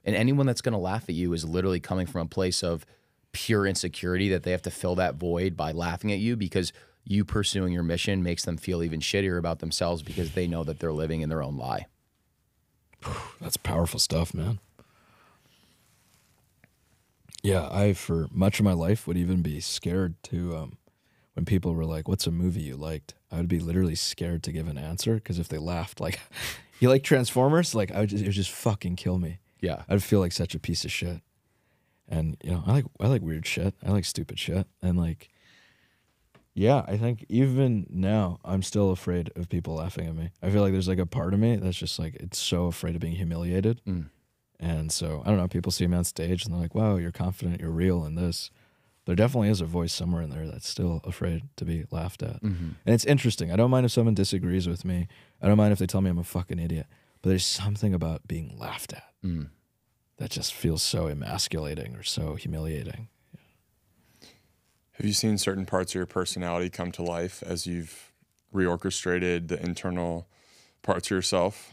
And anyone that's going to laugh at you is literally coming from a place of pure insecurity that they have to fill that void by laughing at you because you pursuing your mission makes them feel even shittier about themselves because they know that they're living in their own lie. That's powerful stuff, man. Yeah, I, for much of my life, would even be scared to, when people were like, what's a movie you liked? I would be literally scared to give an answer because if they laughed, like, you like Transformers? Like, it would just fucking kill me. Yeah. I'd feel like such a piece of shit. And, you know, I like weird shit. I like stupid shit. And, like, yeah, I think even now, I'm still afraid of people laughing at me. I feel like there's, like, a part of me that's just, like, it's so afraid of being humiliated. And so, I don't know, people see me on stage and they're like, wow, you're confident, you're real in this. There definitely is a voice somewhere in there that's still afraid to be laughed at. And it's interesting. I don't mind if someone disagrees with me. I don't mind if they tell me I'm a fucking idiot. But there's something about being laughed at that just feels so emasculating or so humiliating. Have you seen certain parts of your personality come to life as you've reorchestrated the internal parts of yourself?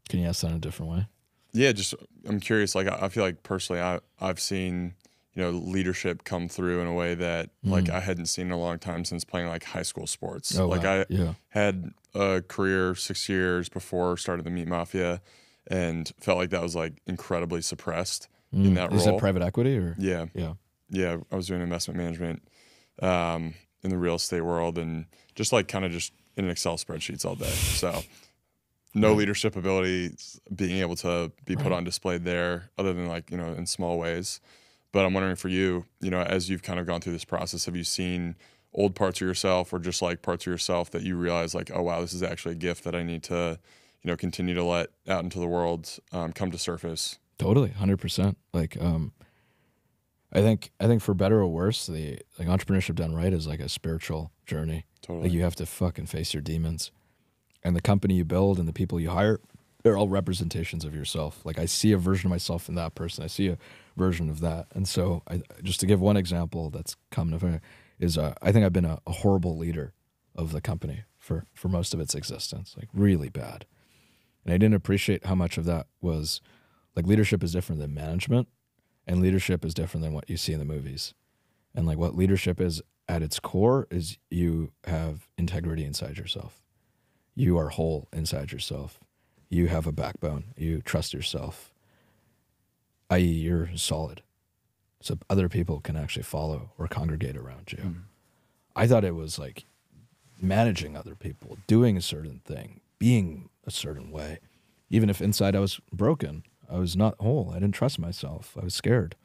Can you ask that in a different way? Yeah, just I'm curious. Like I feel like personally, I've seen, you know, leadership come through in a way that like I hadn't seen in a long time since playing like high school sports. Oh, like wow. I had a career 6 years before started the Meat Mafia, and felt like that was like incredibly suppressed in that role. Is that private equity or? Yeah. I was doing investment management in the real estate world, and just like kind of just in Excel spreadsheets all day. So. No leadership ability being able to be put on display there other than like, you know, in small ways. But I'm wondering for you, you know, as you've kind of gone through this process, have you seen old parts of yourself or just like parts of yourself that you realize like, oh, wow, this is actually a gift that I need to, you know, continue to let out into the world come to surface? Totally, 100%. Like, I think for better or worse, the like entrepreneurship done right is like a spiritual journey. Totally. Like you have to fucking face your demons. And the company you build and the people you hire, they're all representations of yourself. Like I see a version of myself in that person. I see a version of that. And so just to give one example that's come to mind is I think I've been a horrible leader of the company for most of its existence, like really bad. And I didn't appreciate how much of that was like leadership is different than management, and leadership is different than what you see in the movies. And like what leadership is at its core is you have integrity inside yourself. You are whole inside yourself. You have a backbone. You trust yourself, i.e. you're solid. So other people can actually follow or congregate around you. I thought it was like managing other people, doing a certain thing, being a certain way. Even if inside I was broken, I was not whole. I didn't trust myself. I was scared.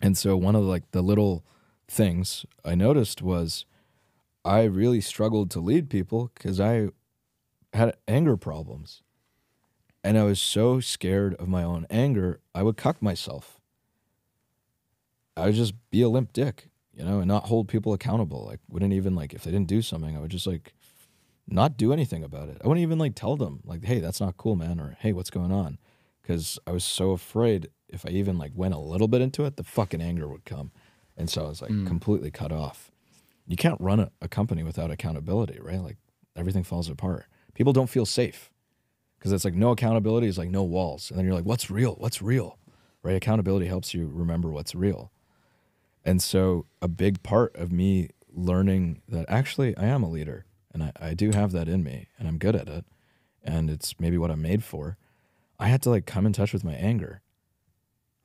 And so one of like the little things I noticed was I really struggled to lead people because I had anger problems. And I was so scared of my own anger, I would cuck myself. I would just be a limp dick, you know, and not hold people accountable. Like, wouldn't even, like, if they didn't do something, I would just, like, not do anything about it. I wouldn't even, like, tell them, like, hey, that's not cool, man, or hey, what's going on? Because I was so afraid if I even, like, went a little bit into it, the fucking anger would come. And so I was, like, completely cut off. You can't run a company without accountability, right? Like, everything falls apart. People don't feel safe because it's like no accountability is like no walls. And then you're like, what's real? What's real? Right? Accountability helps you remember what's real. And so a big part of me learning that actually I am a leader and I do have that in me and I'm good at it and it's maybe what I'm made for, I had to like come in touch with my anger.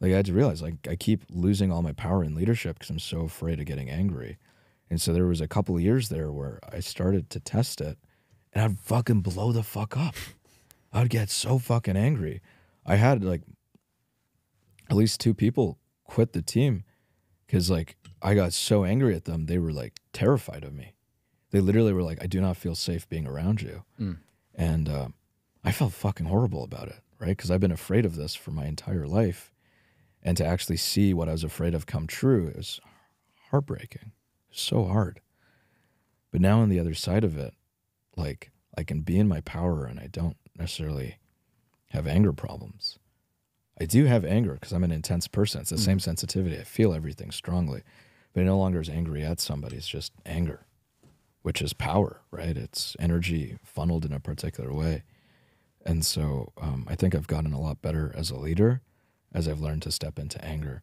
Like I had to realize like I keep losing all my power in leadership because I'm so afraid of getting angry. And so there was a couple of years there where I started to test it and I'd fucking blow the fuck up. I would get so fucking angry. I had like at least 2 people quit the team because like I got so angry at them. They were like terrified of me. They literally were like, I do not feel safe being around you. And I felt fucking horrible about it, right? Because I've been afraid of this for my entire life. And to actually see what I was afraid of come true, it was heartbreaking. It was so hard. But now on the other side of it, like I can be in my power and I don't necessarily have anger problems. I do have anger because I'm an intense person. It's the same sensitivity. I feel everything strongly. But I no longer is angry at somebody. It's just anger, which is power, right? It's energy funneled in a particular way. And so I think I've gotten a lot better as a leader as I've learned to step into anger.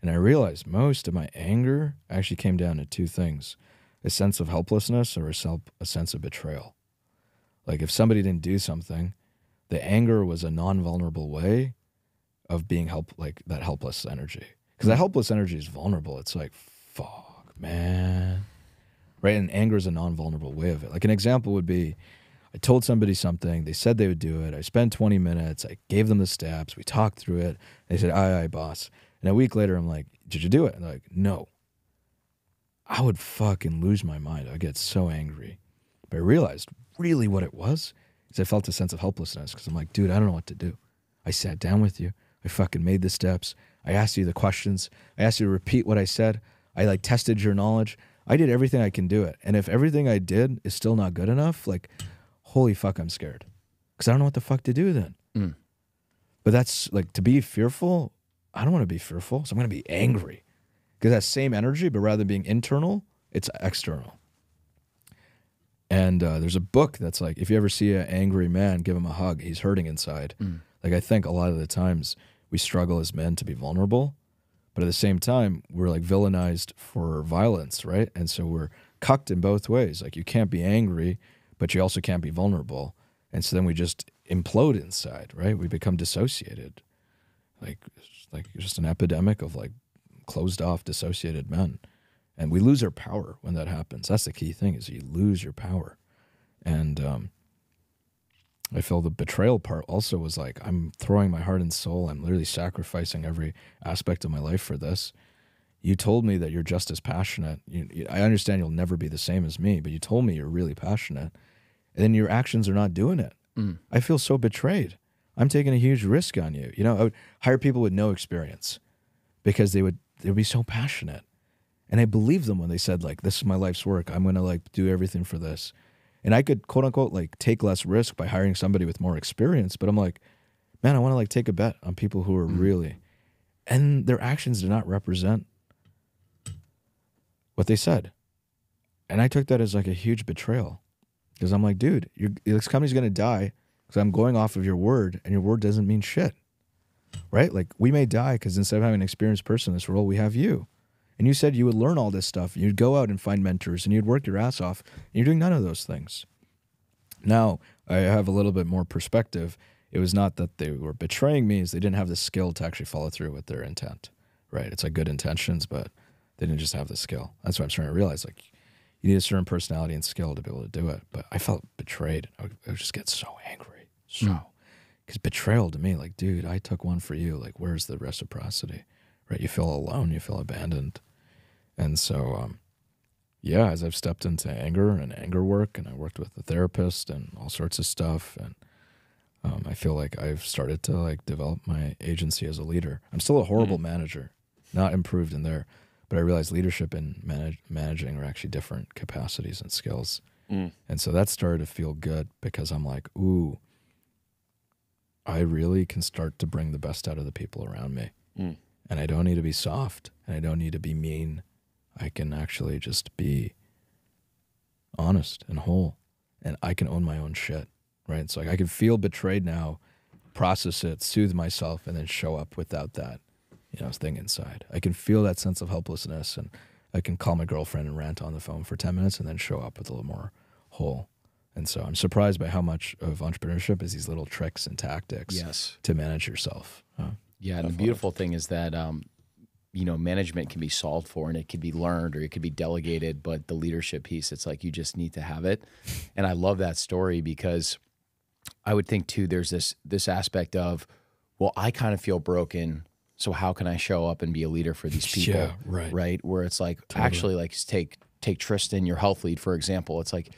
And I realized most of my anger actually came down to 2 things, a sense of helplessness or a sense of betrayal. Like if somebody didn't do something, the anger was a non-vulnerable way of being like that helpless energy. Because that helpless energy is vulnerable. It's like, fuck, man. Right? And anger is a non-vulnerable way of it. Like an example would be, I told somebody something, they said they would do it, I spent 20 minutes, I gave them the steps, we talked through it, they said, aye, boss. And a week later, I'm like, did you do it? And they're like, no. I would fucking lose my mind. I'd get so angry. But I realized really what it was is I felt a sense of helplessness because I'm like, dude, I don't know what to do. I sat down with you. I fucking made the steps. I asked you the questions. I asked you to repeat what I said. I like tested your knowledge. I did everything I can do it. And if everything I did is still not good enough, like, holy fuck, I'm scared. Because I don't know what the fuck to do then. But that's like, to be fearful, I don't want to be fearful. So I'm going to be angry. Because that same energy, but rather than being internal, it's external. And there's a book that's like, if you ever see an angry man, give him a hug. He's hurting inside. Like I think a lot of the times we struggle as men to be vulnerable. But at the same time, we're like villainized for violence, right? And so we're cucked in both ways. Like you can't be angry, but you also can't be vulnerable. And so then we just implode inside, right? We become dissociated. Like just an epidemic of like closed off, dissociated men. And we lose our power when that happens. That's the key thing, is you lose your power. And I feel the betrayal part also was like, I'm throwing my heart and soul. I'm literally sacrificing every aspect of my life for this. You told me that you're just as passionate. I understand you'll never be the same as me, but you told me you're really passionate. And then your actions are not doing it. I feel so betrayed. I'm taking a huge risk on you. You know, I would hire people with no experience because they would be so passionate. And I believed them when they said, like, this is my life's work. I'm going to, like, do everything for this. And I could, quote unquote, like, take less risk by hiring somebody with more experience. But I'm like, man, I want to, like, take a bet on people who are really, and their actions do not represent what they said. And I took that as, like, a huge betrayal. Because I'm like, dude, this company's going to die because I'm going off of your word, and your word doesn't mean shit. Right? Like, we may die because instead of having an experienced person in this role, we have you. And you said you would learn all this stuff. You'd go out and find mentors, and you'd work your ass off. And you're doing none of those things. Now, I have a little bit more perspective. It was not that they were betraying me, is they didn't have the skill to actually follow through with their intent. Right? It's like good intentions, but they didn't just have the skill. That's what I'm starting to realize. Like, you need a certain personality and skill to be able to do it. But I felt betrayed. I would just get so angry. Because betrayal to me, like, dude, I took one for you. Like, where's the reciprocity? Right? You feel alone. You feel abandoned. And so, yeah, as I've stepped into anger and anger work, and I worked with a therapist and all sorts of stuff, and I feel like I've started to, like, develop my agency as a leader. I'm still a horrible manager, not improved in there, but I realized leadership and managing are actually different capacities and skills. And so that started to feel good because I'm like, ooh, I really can start to bring the best out of the people around me. And I don't need to be soft, and I don't need to be mean. I can actually just be honest and whole, and I can own my own shit, right? It's like I can feel betrayed now, process it, soothe myself, and then show up without that, thing inside. I can feel that sense of helplessness, and I can call my girlfriend and rant on the phone for 10 minutes and then show up with a little more whole. And so I'm surprised by how much of entrepreneurship is these little tricks and tactics to manage yourself. Yeah, and the beautiful thing is that management can be solved for, and it can be learned, or it could be delegated, but the leadership piece, it's like you just need to have it. And I love that story, because I would think too, there's this aspect of, well, I kind of feel broken, so how can I show up and be a leader for these people? Yeah, right. Where it's like, actually, like take Tristan, your health lead, for example. It's like,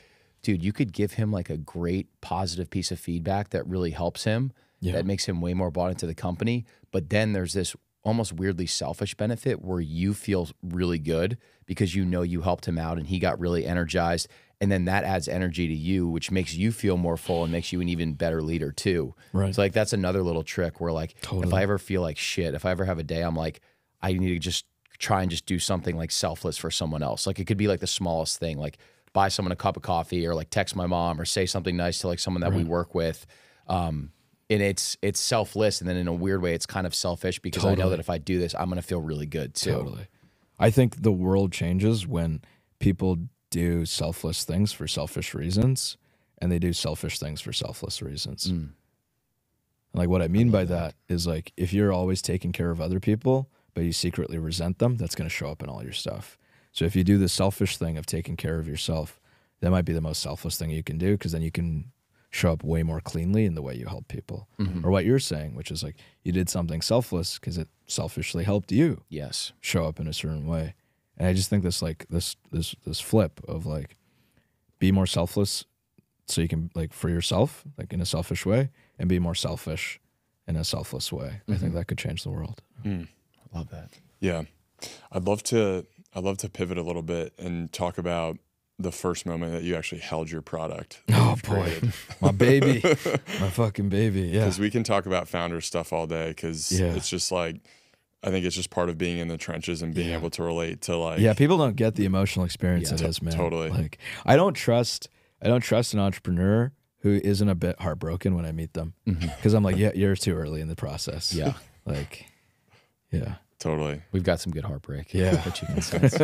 dude, you could give him like a great positive piece of feedback that really helps him, that makes him way more bought into the company. But then there's this almost weirdly selfish benefit where you feel really good because you helped him out and he got really energized. And then that adds energy to you, which makes you feel more full and makes you an even better leader too. Right. So like that's another little trick where like, if I ever feel like shit, if I ever have a day, I'm like, I need to just try and just do something like selfless for someone else. Like it could be like the smallest thing, like buy someone a cup of coffee, or like text my mom, or say something nice to like someone that we work with. And it's selfless. And then in a weird way, it's kind of selfish, because I know that if I do this, I'm going to feel really good too. Totally. I think the world changes when people do selfless things for selfish reasons, and they do selfish things for selfless reasons. Like what I mean by that is like, if you're always taking care of other people, but you secretly resent them, that's going to show up in all your stuff. So if you do the selfish thing of taking care of yourself, that might be the most selfless thing you can do, because then you can show up way more cleanly in the way you help people. Or what you're saying, which is like, you did something selfless because it selfishly helped you show up in a certain way. And I just think this like this flip of like, be more selfless so you can like for yourself, like in a selfish way, and be more selfish in a selfless way. I think that could change the world. Love that. Yeah. I'd love to pivot a little bit and talk about the first moment that you actually held your product. Oh boy, my baby, my fucking baby. Yeah. Because we can talk about founder stuff all day, because it's just like, I think it's just part of being in the trenches and being able to relate to like. Yeah, people don't get the emotional experience it is, man. Totally. Like I don't trust an entrepreneur who isn't a bit heartbroken when I meet them, because I'm like, yeah, you're too early in the process. Yeah. Like, yeah. Totally. We've got some good heartbreak. Yeah. That you can sense.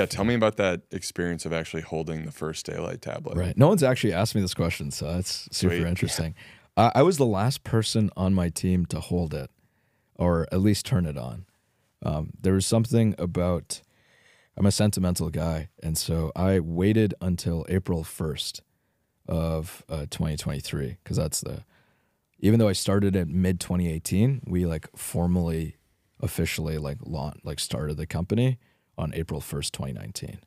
Tell me about that experience of actually holding the first daylight tablet. Right. No one's actually asked me this question, so that's super interesting. I was the last person on my team to hold it, or at least turn it on. There was something about, I'm a sentimental guy, and so I waited until April 1st of 2023, because that's even though I started at mid 2018, we like formally, officially like started the company on April 1st, 2019.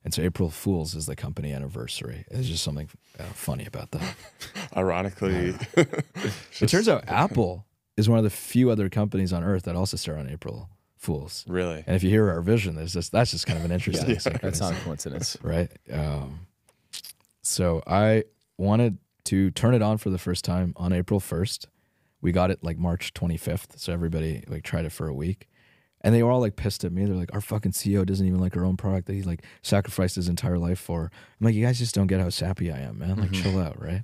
And so April Fool's is the company anniversary. There's just something funny about that. Ironically. It turns out Apple is one of the few other companies on earth that also start on April Fool's. Really? And if you hear our vision, that's just kind of an interesting That's not a coincidence. Right? So I wanted to turn it on for the first time on April 1st. We got it like March 25th. So everybody like tried it for a week. And they were all like pissed at me. They're like, our fucking CEO doesn't even like our own product that he like sacrificed his entire life for. I'm like, you guys just don't get how sappy I am, man. Like, chill out, right?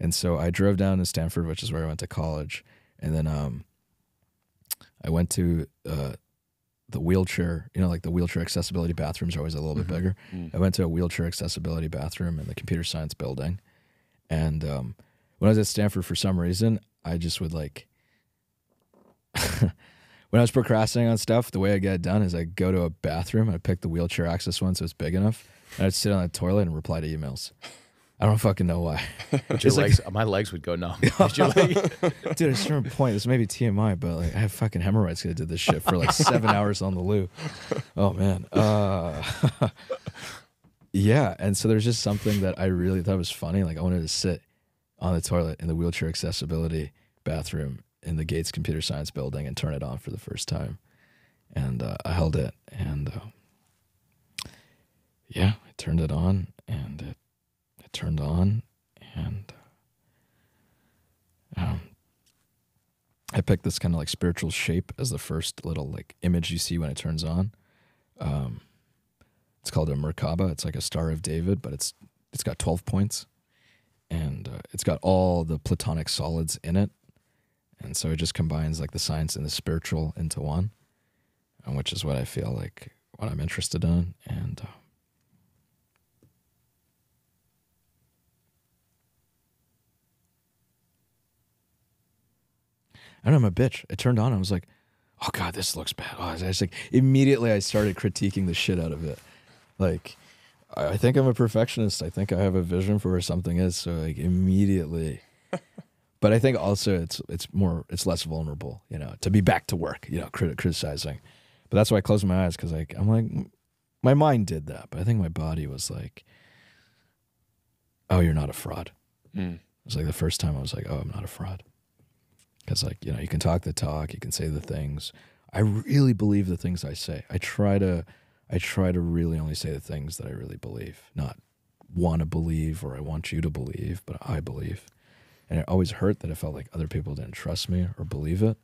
And so I drove down to Stanford, which is where I went to college. And then I went to the wheelchair, like the wheelchair accessibility bathrooms are always a little bit bigger. I went to a wheelchair accessibility bathroom in the computer science building. And when I was at Stanford, for some reason, I just would like... When I was procrastinating on stuff, the way I get it done is I go to a bathroom, I'd pick the wheelchair access one so it's big enough, and I'd sit on the toilet and reply to emails. I don't fucking know why. But your legs, my legs would go numb. Dude, at a certain point, this may be TMI, but like I have fucking hemorrhoids because I did this shit for like 7 hours on the loo. Oh man. Yeah, and so there's just something that I really thought was funny. Like I wanted to sit on the toilet in the wheelchair accessibility bathroom in the Gates Computer Science building and turn it on for the first time. And I held it, and I turned it on, and it turned on, and I picked this kind of like spiritual shape as the first little like image you see when it turns on. It's called a Merkaba. It's like a Star of David, but it's got 12 points, and it's got all the platonic solids in it. And so it just combines like the science and the spiritual into one, which is what I feel like what I'm interested in. And I don't know, I'm a bitch. I turned on, I was like, oh God, this looks bad. Oh, I was like, immediately I started critiquing the shit out of it. Like, I think I'm a perfectionist. I think I have a vision for where something is. So like immediately, but I think also it's less vulnerable, you know, to be back to work, you know, criticizing. But that's why I closed my eyes, because like I'm like, my mind did that, but I think my body was like, oh, you're not a fraud. It was like the first time I was like, oh, I'm not a fraud. Because like, you know, you can talk the talk, you can say the things. I really believe the things I say. I try to really only say the things that I really believe, not want to believe or I want you to believe, but I believe. And it always hurt that I felt like other people didn't trust me or believe it.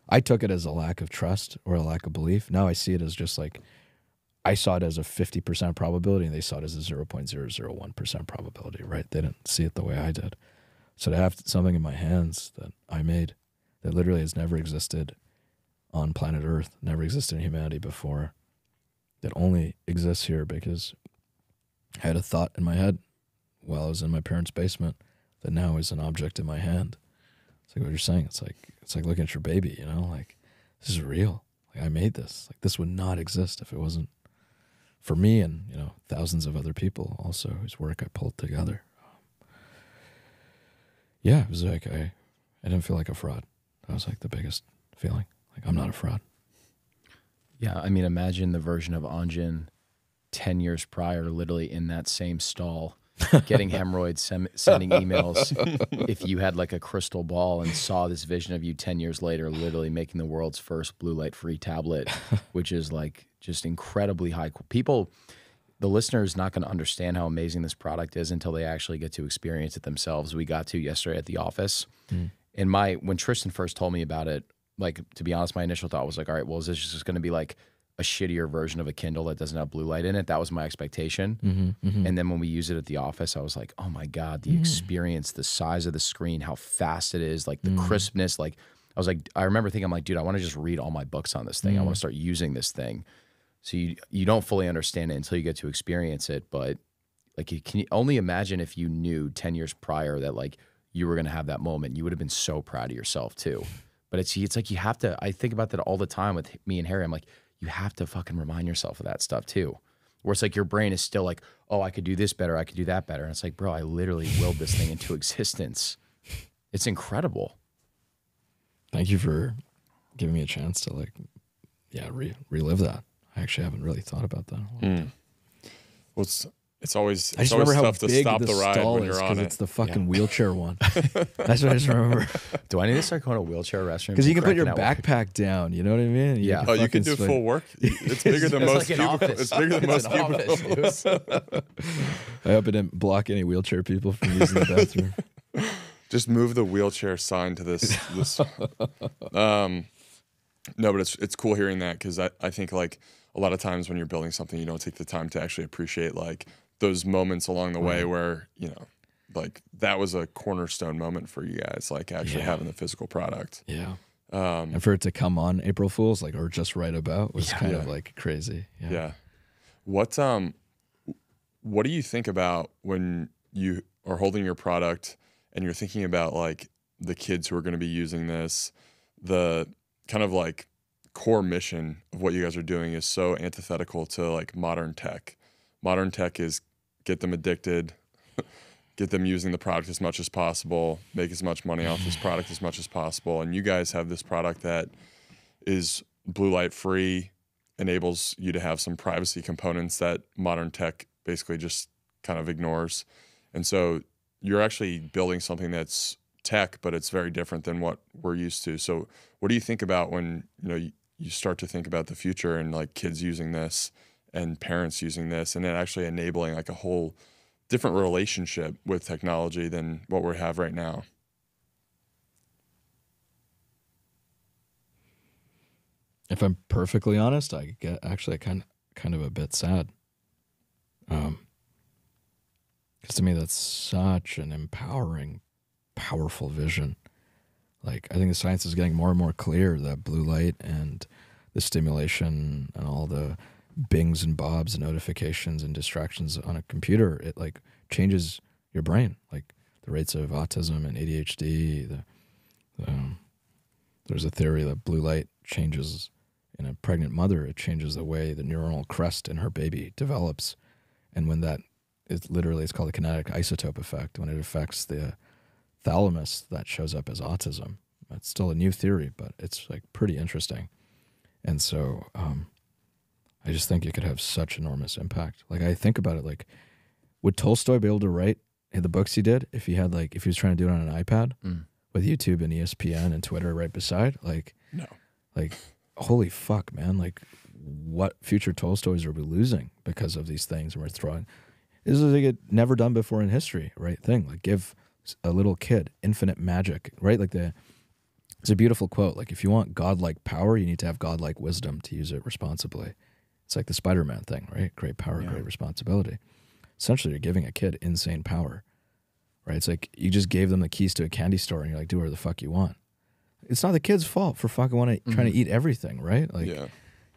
I took it as a lack of trust or a lack of belief. Now I see it as just like, I saw it as a 50% probability and they saw it as a 0.001% probability, right? They didn't see it the way I did. So to have something in my hands that I made that literally has never existed on planet Earth, never existed in humanity before, that only exists here because I had a thought in my head while I was in my parents' basement that now is an object in my hand. It's like what you're saying. It's like looking at your baby, you know, like this is real. Like I made this. Like this would not exist if it wasn't for me and, you know, thousands of other people also whose work I pulled together. Yeah, it was like I didn't feel like a fraud. That was like the biggest feeling. Like I'm not a fraud. Yeah, I mean, imagine the version of Anjan 10 years prior, literally in that same stall, getting hemorrhoids, sending emails. If you had like a crystal ball and saw this vision of you 10 years later, literally making the world's first blue light free tablet, which is like just incredibly high. People, the listener is not going to understand how amazing this product is until they actually get to experience it themselves. We got to yesterday at the office. And when Tristan first told me about it, like, to be honest, my initial thought was like, all right, well, is this just going to be like a shittier version of a Kindle that doesn't have blue light in it? That was my expectation. And then when we use it at the office, I was like, oh my God, the experience, the size of the screen, how fast it is, like the crispness. Like, I was like, I remember thinking, I'm like, dude, I want to just read all my books on this thing. I want to start using this thing. So you don't fully understand it until you get to experience it. But like, you can only imagine if you knew 10 years prior that like you were going to have that moment. You would have been so proud of yourself too. But it's like you have to, I think about that all the time with me and Harry. I'm like, you have to fucking remind yourself of that stuff too. Where it's like your brain is still like, oh, I could do this better, I could do that better. And it's like, bro, I literally willed this thing into existence. It's incredible. Thank you for giving me a chance to like, yeah, relive that. I actually haven't really thought about that. Well, it's always I just remember how tough to big stop the the ride stall when is you're on because it. it's the fucking wheelchair one. That's what I just remember. Do I need to start going to wheelchair restrooms? Because you can put your backpack down. You know what I mean? Yeah. Oh, you can do full work. It's bigger than most like an cubicles. office. It's bigger than It's most an cubicles. I hope it didn't block any wheelchair people from using the bathroom. Just move the wheelchair sign to this. No, but it's cool hearing that, because I think like a lot of times when you're building something, you don't take the time to actually appreciate like those moments along the way where, you know, like that was a cornerstone moment for you guys, like actually having the physical product. Yeah. And for it to come on April Fool's, like, or just right about, was kind of like crazy. Yeah. What do you think about when you are holding your product and you're thinking about like the kids who are going to be using this? The kind of like core mission of what you guys are doing is so antithetical to like modern tech. Modern tech is get them addicted, get them using the product as much as possible, make as much money off this product as much as possible. And you guys have this product that is blue light free, enables you to have some privacy components that modern tech basically just kind of ignores. And so you're actually building something that's tech, but it's very different than what we're used to. So what do you think about when, you know, you start to think about the future and like kids using this and parents using this, and then actually enabling like a whole different relationship with technology than what we have right now? If I'm perfectly honest, I get actually kind of a bit sad. Because to me, that's such an empowering, powerful vision. Like, I think the science is getting more and more clear that blue light and the stimulation and all the bings and bobs and notifications and distractions on a computer, it like changes your brain. Like the rates of autism and ADHD. There's a theory that blue light changes in a pregnant mother. It changes the way the neuronal crest in her baby develops. And when that is literally, it's called the kinetic isotope effect. When it affects the thalamus, that shows up as autism. It's still a new theory, but it's like pretty interesting. And so I just think it could have such enormous impact. Like I think about it, like would Tolstoy be able to write the books he did if he had like, if he was trying to do it on an iPad with YouTube and ESPN and Twitter right beside? Like, no. Like, holy fuck, man. Like what future Tolstoys are we losing because of these things we're throwing? This is like a never done before in history, right? Thing. Like give a little kid infinite magic, right? Like it's a beautiful quote. Like if you want godlike power, you need to have godlike wisdom to use it responsibly. It's like the Spider-Man thing, right? Great power, great responsibility. Essentially, you're giving a kid insane power, right? It's like you just gave them the keys to a candy store and you're like, do whatever the fuck you want. It's not the kid's fault for fucking trying to eat everything, right? Like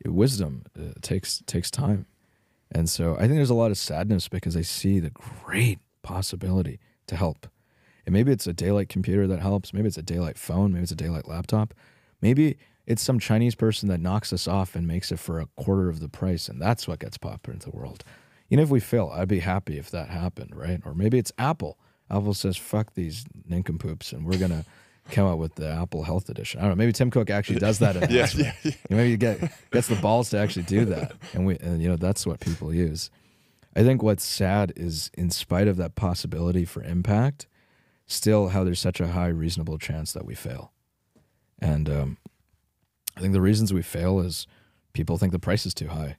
wisdom takes time. And so I think there's a lot of sadness because I see the great possibility to help. And maybe it's a daylight computer that helps. Maybe it's a daylight phone. Maybe it's a daylight laptop. Maybe it's some Chinese person that knocks us off and makes it for a quarter of the price. And that's what gets popular into the world. Even if we fail, I'd be happy if that happened, right? Or maybe it's Apple. Apple says, fuck these nincompoops, and we're going to come out with the Apple Health Edition. I don't know. Maybe Tim Cook actually does that announcement. Maybe he gets the balls to actually do that. And you know, that's what people use. I think what's sad is in spite of that possibility for impact, still how there's such a high reasonable chance that we fail. And I think the reasons we fail is people think the price is too high.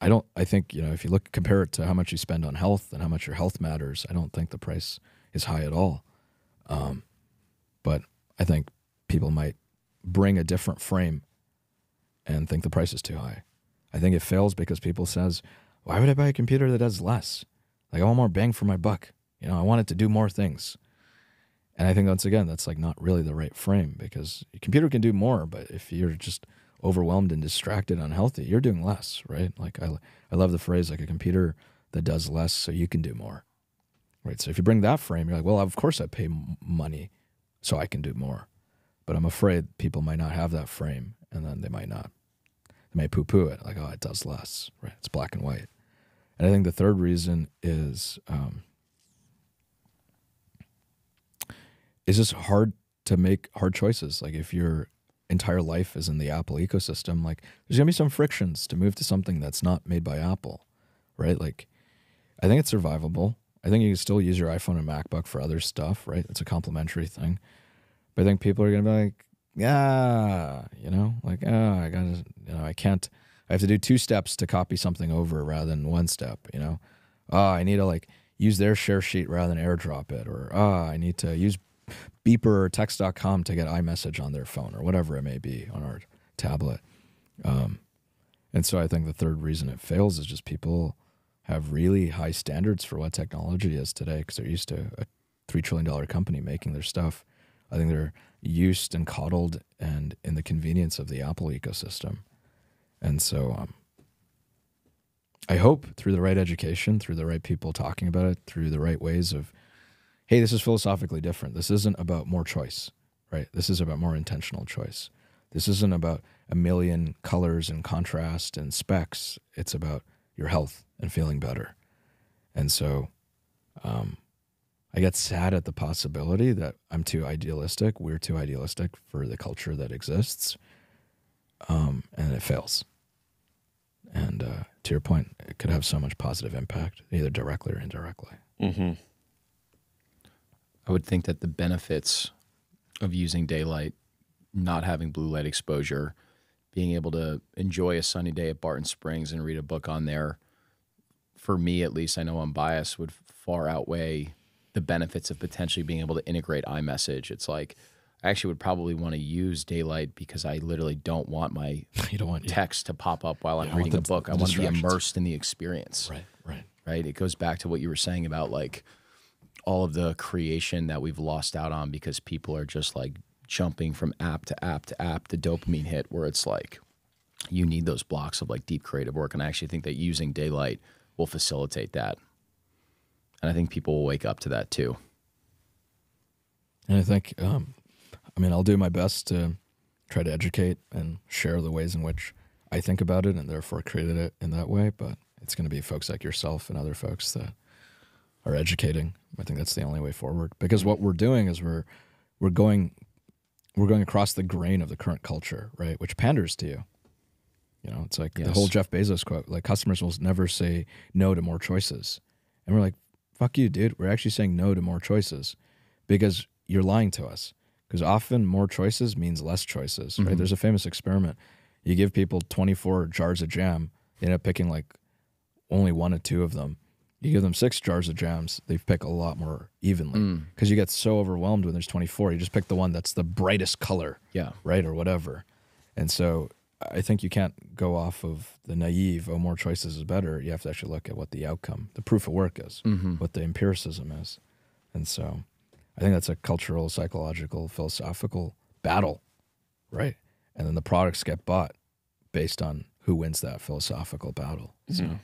I think, you know, if you compare it to how much you spend on health and how much your health matters, I don't think the price is high at all. But I think people might bring a different frame and think the price is too high. I think it fails because people says, why would I buy a computer that does less? Like I want more bang for my buck. You know, I want it to do more things. And I think once again, that's like not really the right frame because a computer can do more, but if you're just overwhelmed and distracted, unhealthy, you're doing less, right? Like I love the phrase like a computer that does less so you can do more, right? So if you bring that frame, you're like, well, of course I pay money so I can do more. But I'm afraid people might not have that frame and then they may poo-poo it like, oh, it does less, right? It's black and white. And I think the third reason is it's just hard to make hard choices. Like if your entire life is in the Apple ecosystem, like there's gonna be some frictions to move to something that's not made by Apple, right? Like I think it's survivable. I think you can still use your iPhone and MacBook for other stuff, right? It's a complementary thing. But I think people are gonna be like, yeah, you know, like, I gotta, you know, I have to do 2 steps to copy something over rather than 1 step, you know? I need to like use their share sheet rather than airdrop it, or I need to use Beeper or text.com to get iMessage on their phone or whatever it may be on our tablet. And so I think the third reason it fails is just people have really high standards for what technology is today because they're used to a $3 trillion company making their stuff. I think they're used and coddled and in the convenience of the Apple ecosystem. And so I hope through the right education, through the right people talking about it, through the right ways of, hey, this is philosophically different. This isn't about more choice, right? This is about more intentional choice. This isn't about a million colors and contrast and specs. It's about your health and feeling better. And so I get sad at the possibility that I'm too idealistic, we're too idealistic for the culture that exists, and it fails. And to your point, it could have so much positive impact, either directly or indirectly. Mm-hmm. I would think that the benefits of using daylight, not having blue light exposure, being able to enjoy a sunny day at Barton Springs and read a book on there, for me at least, I know I'm biased, would far outweigh the benefits of potentially being able to integrate iMessage. It's like, I actually would probably want to use daylight because I literally don't want my text to pop up while I'm reading a book. I want to be immersed in the experience. Right. It goes back to what you were saying about like all of the creation that we've lost out on because people are just like jumping from app to app to app, the dopamine hit where it's like you need those blocks of like deep creative work. And I actually think that using daylight will facilitate that. And I think people will wake up to that too. And I think, I mean, I'll do my best to try to educate and share the ways in which I think about it and therefore created it in that way. But it's going to be folks like yourself and other folks that are educating. I think that's the only way forward, because what we're doing is we're going across the grain of the current culture, right? Which panders to you. You know, it's like the whole Jeff Bezos quote, like customers will never say no to more choices. And we're like, fuck you, dude. We're actually saying no to more choices because you're lying to us. Because often more choices means less choices, right? There's a famous experiment. You give people 24 jars of jam, they end up picking like only 1 or 2 of them. You give them 6 jars of jams, they pick a lot more evenly. Because you get so overwhelmed when there's 24. You just pick the one that's the brightest color, right? Or whatever. And so I think you can't go off of the naive, oh, more choices is better. You have to actually look at what the outcome, the proof of work is, what the empiricism is. And so I think that's a cultural, psychological, philosophical battle, right? And then the products get bought based on who wins that philosophical battle. So.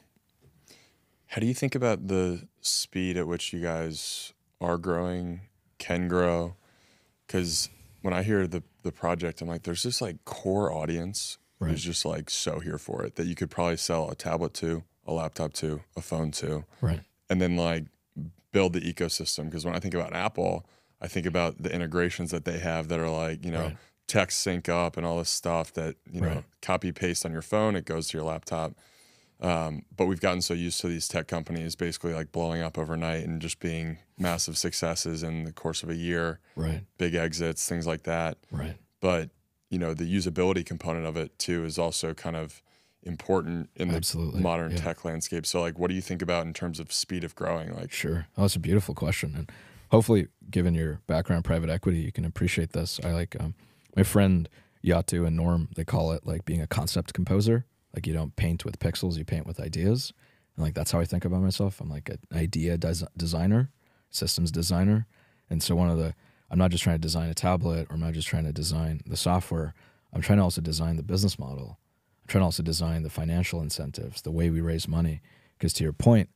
How do you think about the speed at which you guys are growing, can grow? Because when I hear the project, I'm like, there's this like core audience who's just like so here for it that you could probably sell a tablet to, a laptop to, a phone to, and then like build the ecosystem. Because when I think about Apple, I think about the integrations that they have that are like, you know, text sync up and all this stuff that, you know, copy paste on your phone, it goes to your laptop. But we've gotten so used to these tech companies basically like blowing up overnight and just being massive successes in the course of a year, big exits, things like that. But, you know, the usability component of it too is also kind of important in the modern tech landscape. So like, what do you think about in terms of speed of growing? Like, Sure. Oh, that's a beautiful question. And hopefully, given your background in private equity, you can appreciate this. I like my friend Yatu and Norm, they call it like being a concept composer. Like you don't paint with pixels, you paint with ideas. And like that's how I think about myself. I'm like an idea designer, systems designer. And so I'm not just trying to design a tablet, or I'm not just trying to design the software. I'm trying to also design the business model. I'm trying to also design the financial incentives, the way we raise money. Because to your point,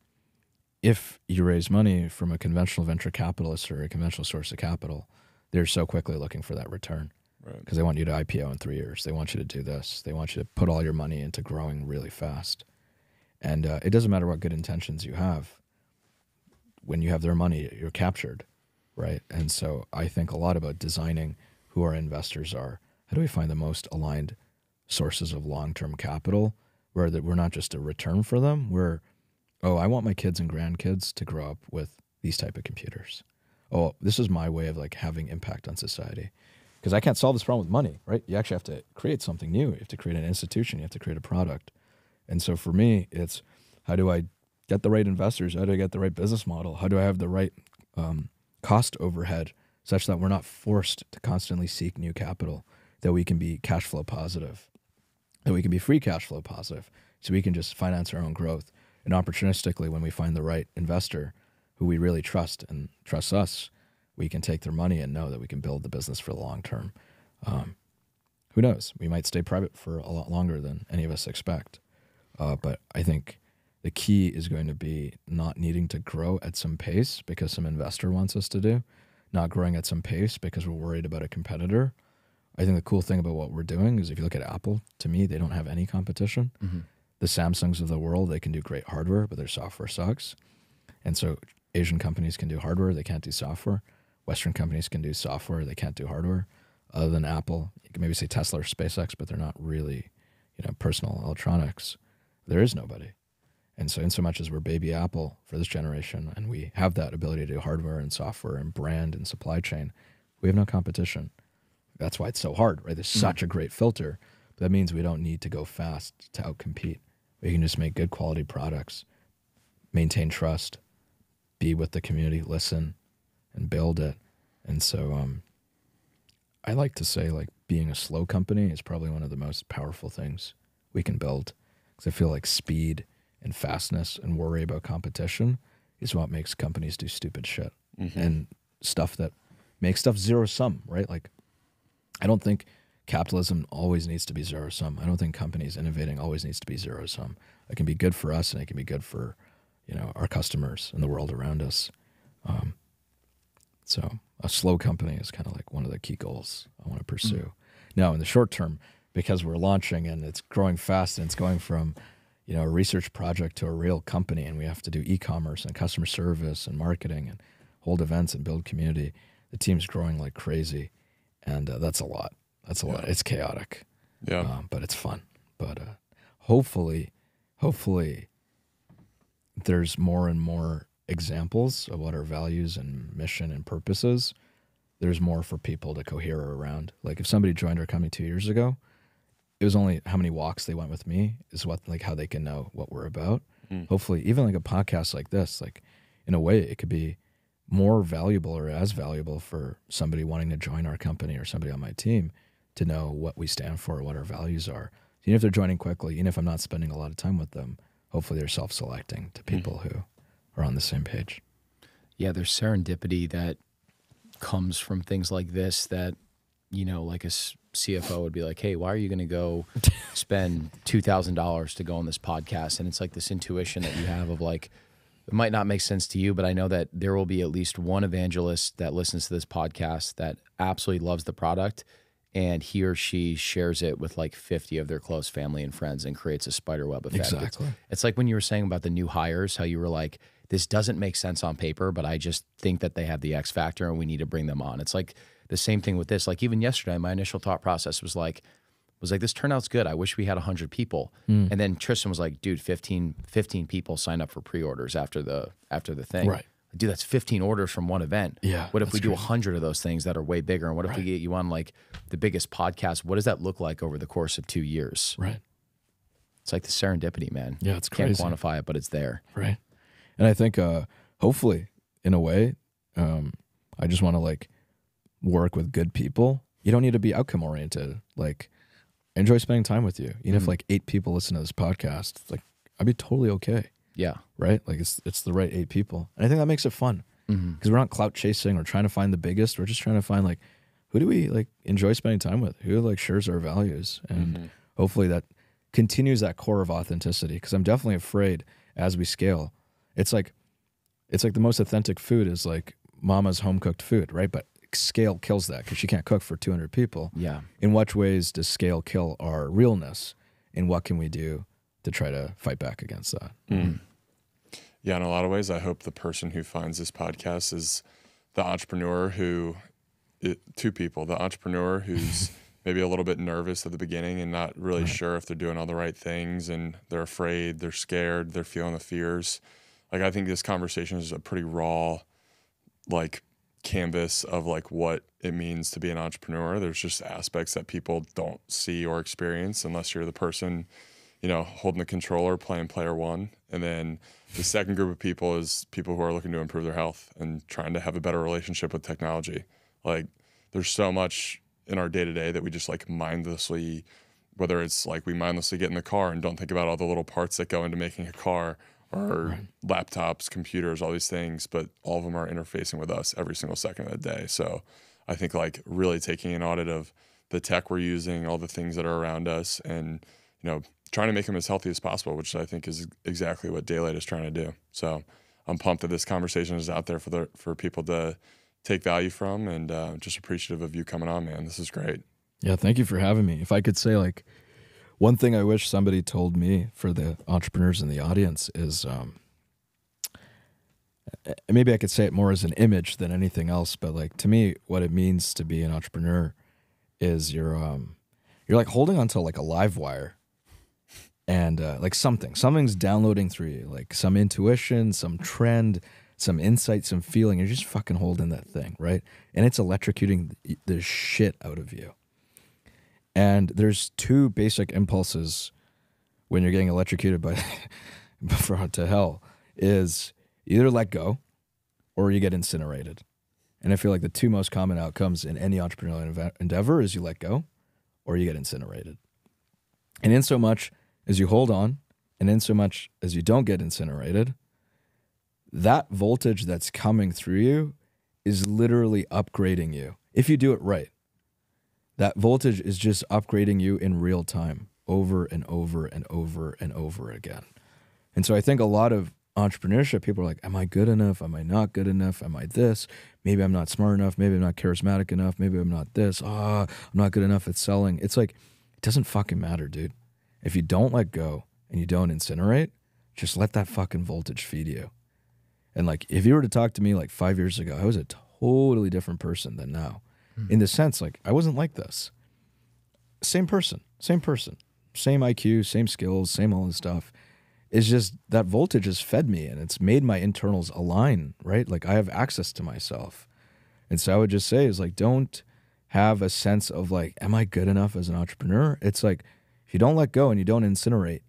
if you raise money from a conventional venture capitalist or a conventional source of capital, they're so quickly looking for that return. Because they want you to IPO in 3 years. They want you to do this. They want you to put all your money into growing really fast. And it doesn't matter what good intentions you have. When you have their money, you're captured, right? And so I think a lot about designing who our investors are. How do we find the most aligned sources of long-term capital where that we're not just a return for them? We're, oh, I want my kids and grandkids to grow up with these type of computers. Oh, this is my way of like having impact on society. Because I can't solve this problem with money, right? You actually have to create something new. You have to create an institution. You have to create a product. And so for me, it's how do I get the right investors? How do I get the right business model? How do I have the right cost overhead such that we're not forced to constantly seek new capital, that we can be cash flow positive, that we can be free cash flow positive, so we can just finance our own growth. And opportunistically, when we find the right investor who we really trust and trusts us, we can take their money and know that we can build the business for the long term. Who knows? We might stay private for a lot longer than any of us expect. But I think the key is going to be not needing to grow at some pace because some investor wants us to do, not growing at some pace because we're worried about a competitor. I think the cool thing about what we're doing is if you look at Apple, to me, they don't have any competition. The Samsungs of the world, they can do great hardware, but their software sucks. And so Asian companies can do hardware, they can't do software. Western companies can do software, they can't do hardware. Other than Apple, you can maybe say Tesla or SpaceX, but they're not really, personal electronics. There is nobody. And so in so much as we're baby Apple for this generation, and we have that ability to do hardware and software and brand and supply chain, we have no competition. That's why it's so hard, right? There's such a great filter. But that means we don't need to go fast to outcompete. We can just make good quality products, maintain trust, be with the community, listen, and build it. And so I like to say like being a slow company is probably one of the most powerful things we can build. Because I feel like speed and fastness and worry about competition is what makes companies do stupid shit. and stuff that makes stuff zero sum, right? Like, I don't think capitalism always needs to be zero sum. I don't think companies innovating always needs to be zero sum. It can be good for us, and it can be good for, you know, our customers and the world around us. So a slow company is kind of like one of the key goals I want to pursue. Now, in the short term, because we're launching and it's growing fast and it's going from, you know, a research project to a real company, and we have to do e-commerce and customer service and marketing and hold events and build community. The team's growing like crazy, and that's a lot. That's a lot. It's chaotic, but it's fun. But hopefully there's more and more examples of what our values and mission and purpose is. There's more for people to cohere around. Like, if somebody joined our company 2 years ago, it was only how many walks they went with me is what, like, how they can know what we're about. Hopefully, even like a podcast like this, like, in a way, it could be more valuable or as valuable for somebody wanting to join our company or somebody on my team to know what we stand for, what our values are. Even if they're joining quickly, even if I'm not spending a lot of time with them, hopefully they're self-selecting to people who are on the same page. Yeah, there's serendipity that comes from things like this that, you know, like a CFO would be like, hey, why are you going to go spend $2,000 to go on this podcast? And it's like this intuition that you have of like, it might not make sense to you, but I know that there will be at least one evangelist that listens to this podcast that absolutely loves the product, and he or she shares it with like 50 of their close family and friends and creates a spiderweb effect. Exactly. It's like when you were saying about the new hires, how you were like, this doesn't make sense on paper, but I just think that they have the X factor and we need to bring them on. It's like the same thing with this. Like, even yesterday, my initial thought process was like, this turnout's good. I wish we had 100 people. And then Tristan was like, dude, 15 people signed up for pre-orders after the thing. Right. Dude, that's 15 orders from one event. Yeah. What if we do 100 of those things that are way bigger? And what if we get you on like the biggest podcast? What does that look like over the course of 2 years? Right. It's like the serendipity, man. Yeah, it's crazy. Can't quantify it, but it's there. Right. And I think hopefully, in a way, I just want to like work with good people. You don't need to be outcome oriented. Like, I enjoy spending time with you. Even if like 8 people listen to this podcast, like, I'd be totally okay. Yeah. Right? Like, it's the right 8 people. And I think that makes it fun. Because we're not clout chasing or trying to find the biggest. We're just trying to find like, who do we like enjoy spending time with? Who like shares our values? And hopefully that continues that core of authenticity. Because I'm definitely afraid as we scale, it's like the most authentic food is like mama's home cooked food, right? But scale kills that because she can't cook for 200 people. Yeah. In what ways does scale kill our realness? And what can we do to try to fight back against that? Yeah, in a lot of ways, I hope the person who finds this podcast is the entrepreneur two people, the entrepreneur who's maybe a little bit nervous at the beginning and not really sure if they're doing all the right things, and they're afraid, they're scared, they're feeling the fears. Like, I think this conversation is a pretty raw, like, canvas of like what it means to be an entrepreneur. There's just aspects that people don't see or experience unless you're the person, you know, holding the controller, playing player one. And then the second group of people is people who are looking to improve their health and trying to have a better relationship with technology. Like, there's so much in our day-to-day that we just like mindlessly, whether it's like we mindlessly get in the car and don't think about all the little parts that go into making a car, or laptops, computers, all these things, but all of them are interfacing with us every single second of the day. So I think like really taking an audit of the tech we're using, all the things that are around us, and, you know, trying to make them as healthy as possible, which I think is exactly what Daylight is trying to do. So I'm pumped that this conversation is out there for people to take value from, and just appreciative of you coming on, man. This is great. Yeah, thank you for having me. If I could say like one thing I wish somebody told me for the entrepreneurs in the audience is, maybe I could say it more as an image than anything else, but like, to me, what it means to be an entrepreneur is you're like holding onto like a live wire, and like something's downloading through you, like some intuition, some trend, some insight, some feeling. You're just fucking holding that thing, right? And it's electrocuting the shit out of you. And there's 2 basic impulses when you're getting electrocuted to hell, is either let go or you get incinerated. And I feel like the 2 most common outcomes in any entrepreneurial endeavor is you let go or you get incinerated. And in so much as you hold on, and in so much as you don't get incinerated, that voltage that's coming through you is literally upgrading you if you do it right. That voltage is just upgrading you in real time over and over and over and over again. And so I think a lot of entrepreneurship, people are like, am I good enough? Am I not good enough? Am I this? Maybe I'm not smart enough. Maybe I'm not charismatic enough. Maybe I'm not this. I'm not good enough at selling. It's like, it doesn't fucking matter, dude. If you don't let go and you don't incinerate, just let that fucking voltage feed you. And like, if you were to talk to me like 5 years ago, I was a totally different person than now. In the sense, like, I wasn't like this. Same person, same IQ, same skills, same all this stuff. It's just that voltage has fed me and it's made my internals align, right? Like, I have access to myself. And so I would just say is like, don't have a sense of like, am I good enough as an entrepreneur? It's like, if you don't let go and you don't incinerate,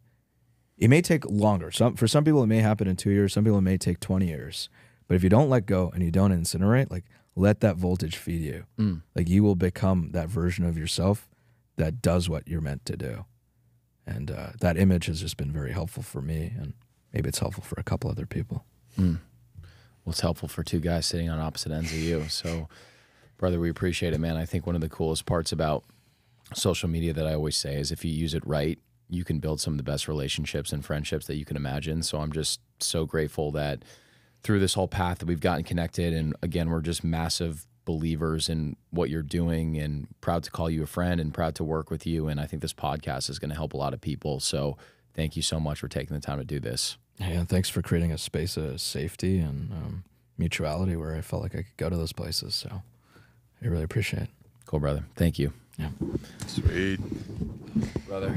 it may take longer. For some people, it may happen in 2 years. Some people, it may take 20 years. But if you don't let go and you don't incinerate, like, let that voltage feed you. Like, you will become that version of yourself that does what you're meant to do. And that image has just been very helpful for me, and maybe it's helpful for a couple other people. Well, it's helpful for two guys sitting on opposite ends of you. So, brother, we appreciate it, man. I think one of the coolest parts about social media that I always say is if you use it right, you can build some of the best relationships and friendships that you can imagine. So I'm just so grateful that through this whole path that we've gotten connected. And again, we're just massive believers in what you're doing and proud to call you a friend and proud to work with you. And I think this podcast is going to help a lot of people. So thank you so much for taking the time to do this. Hey, and thanks for creating a space of safety and mutuality where I felt like I could go to those places. So I really appreciate it. Cool, brother. Thank you. Yeah. Sweet. Brother.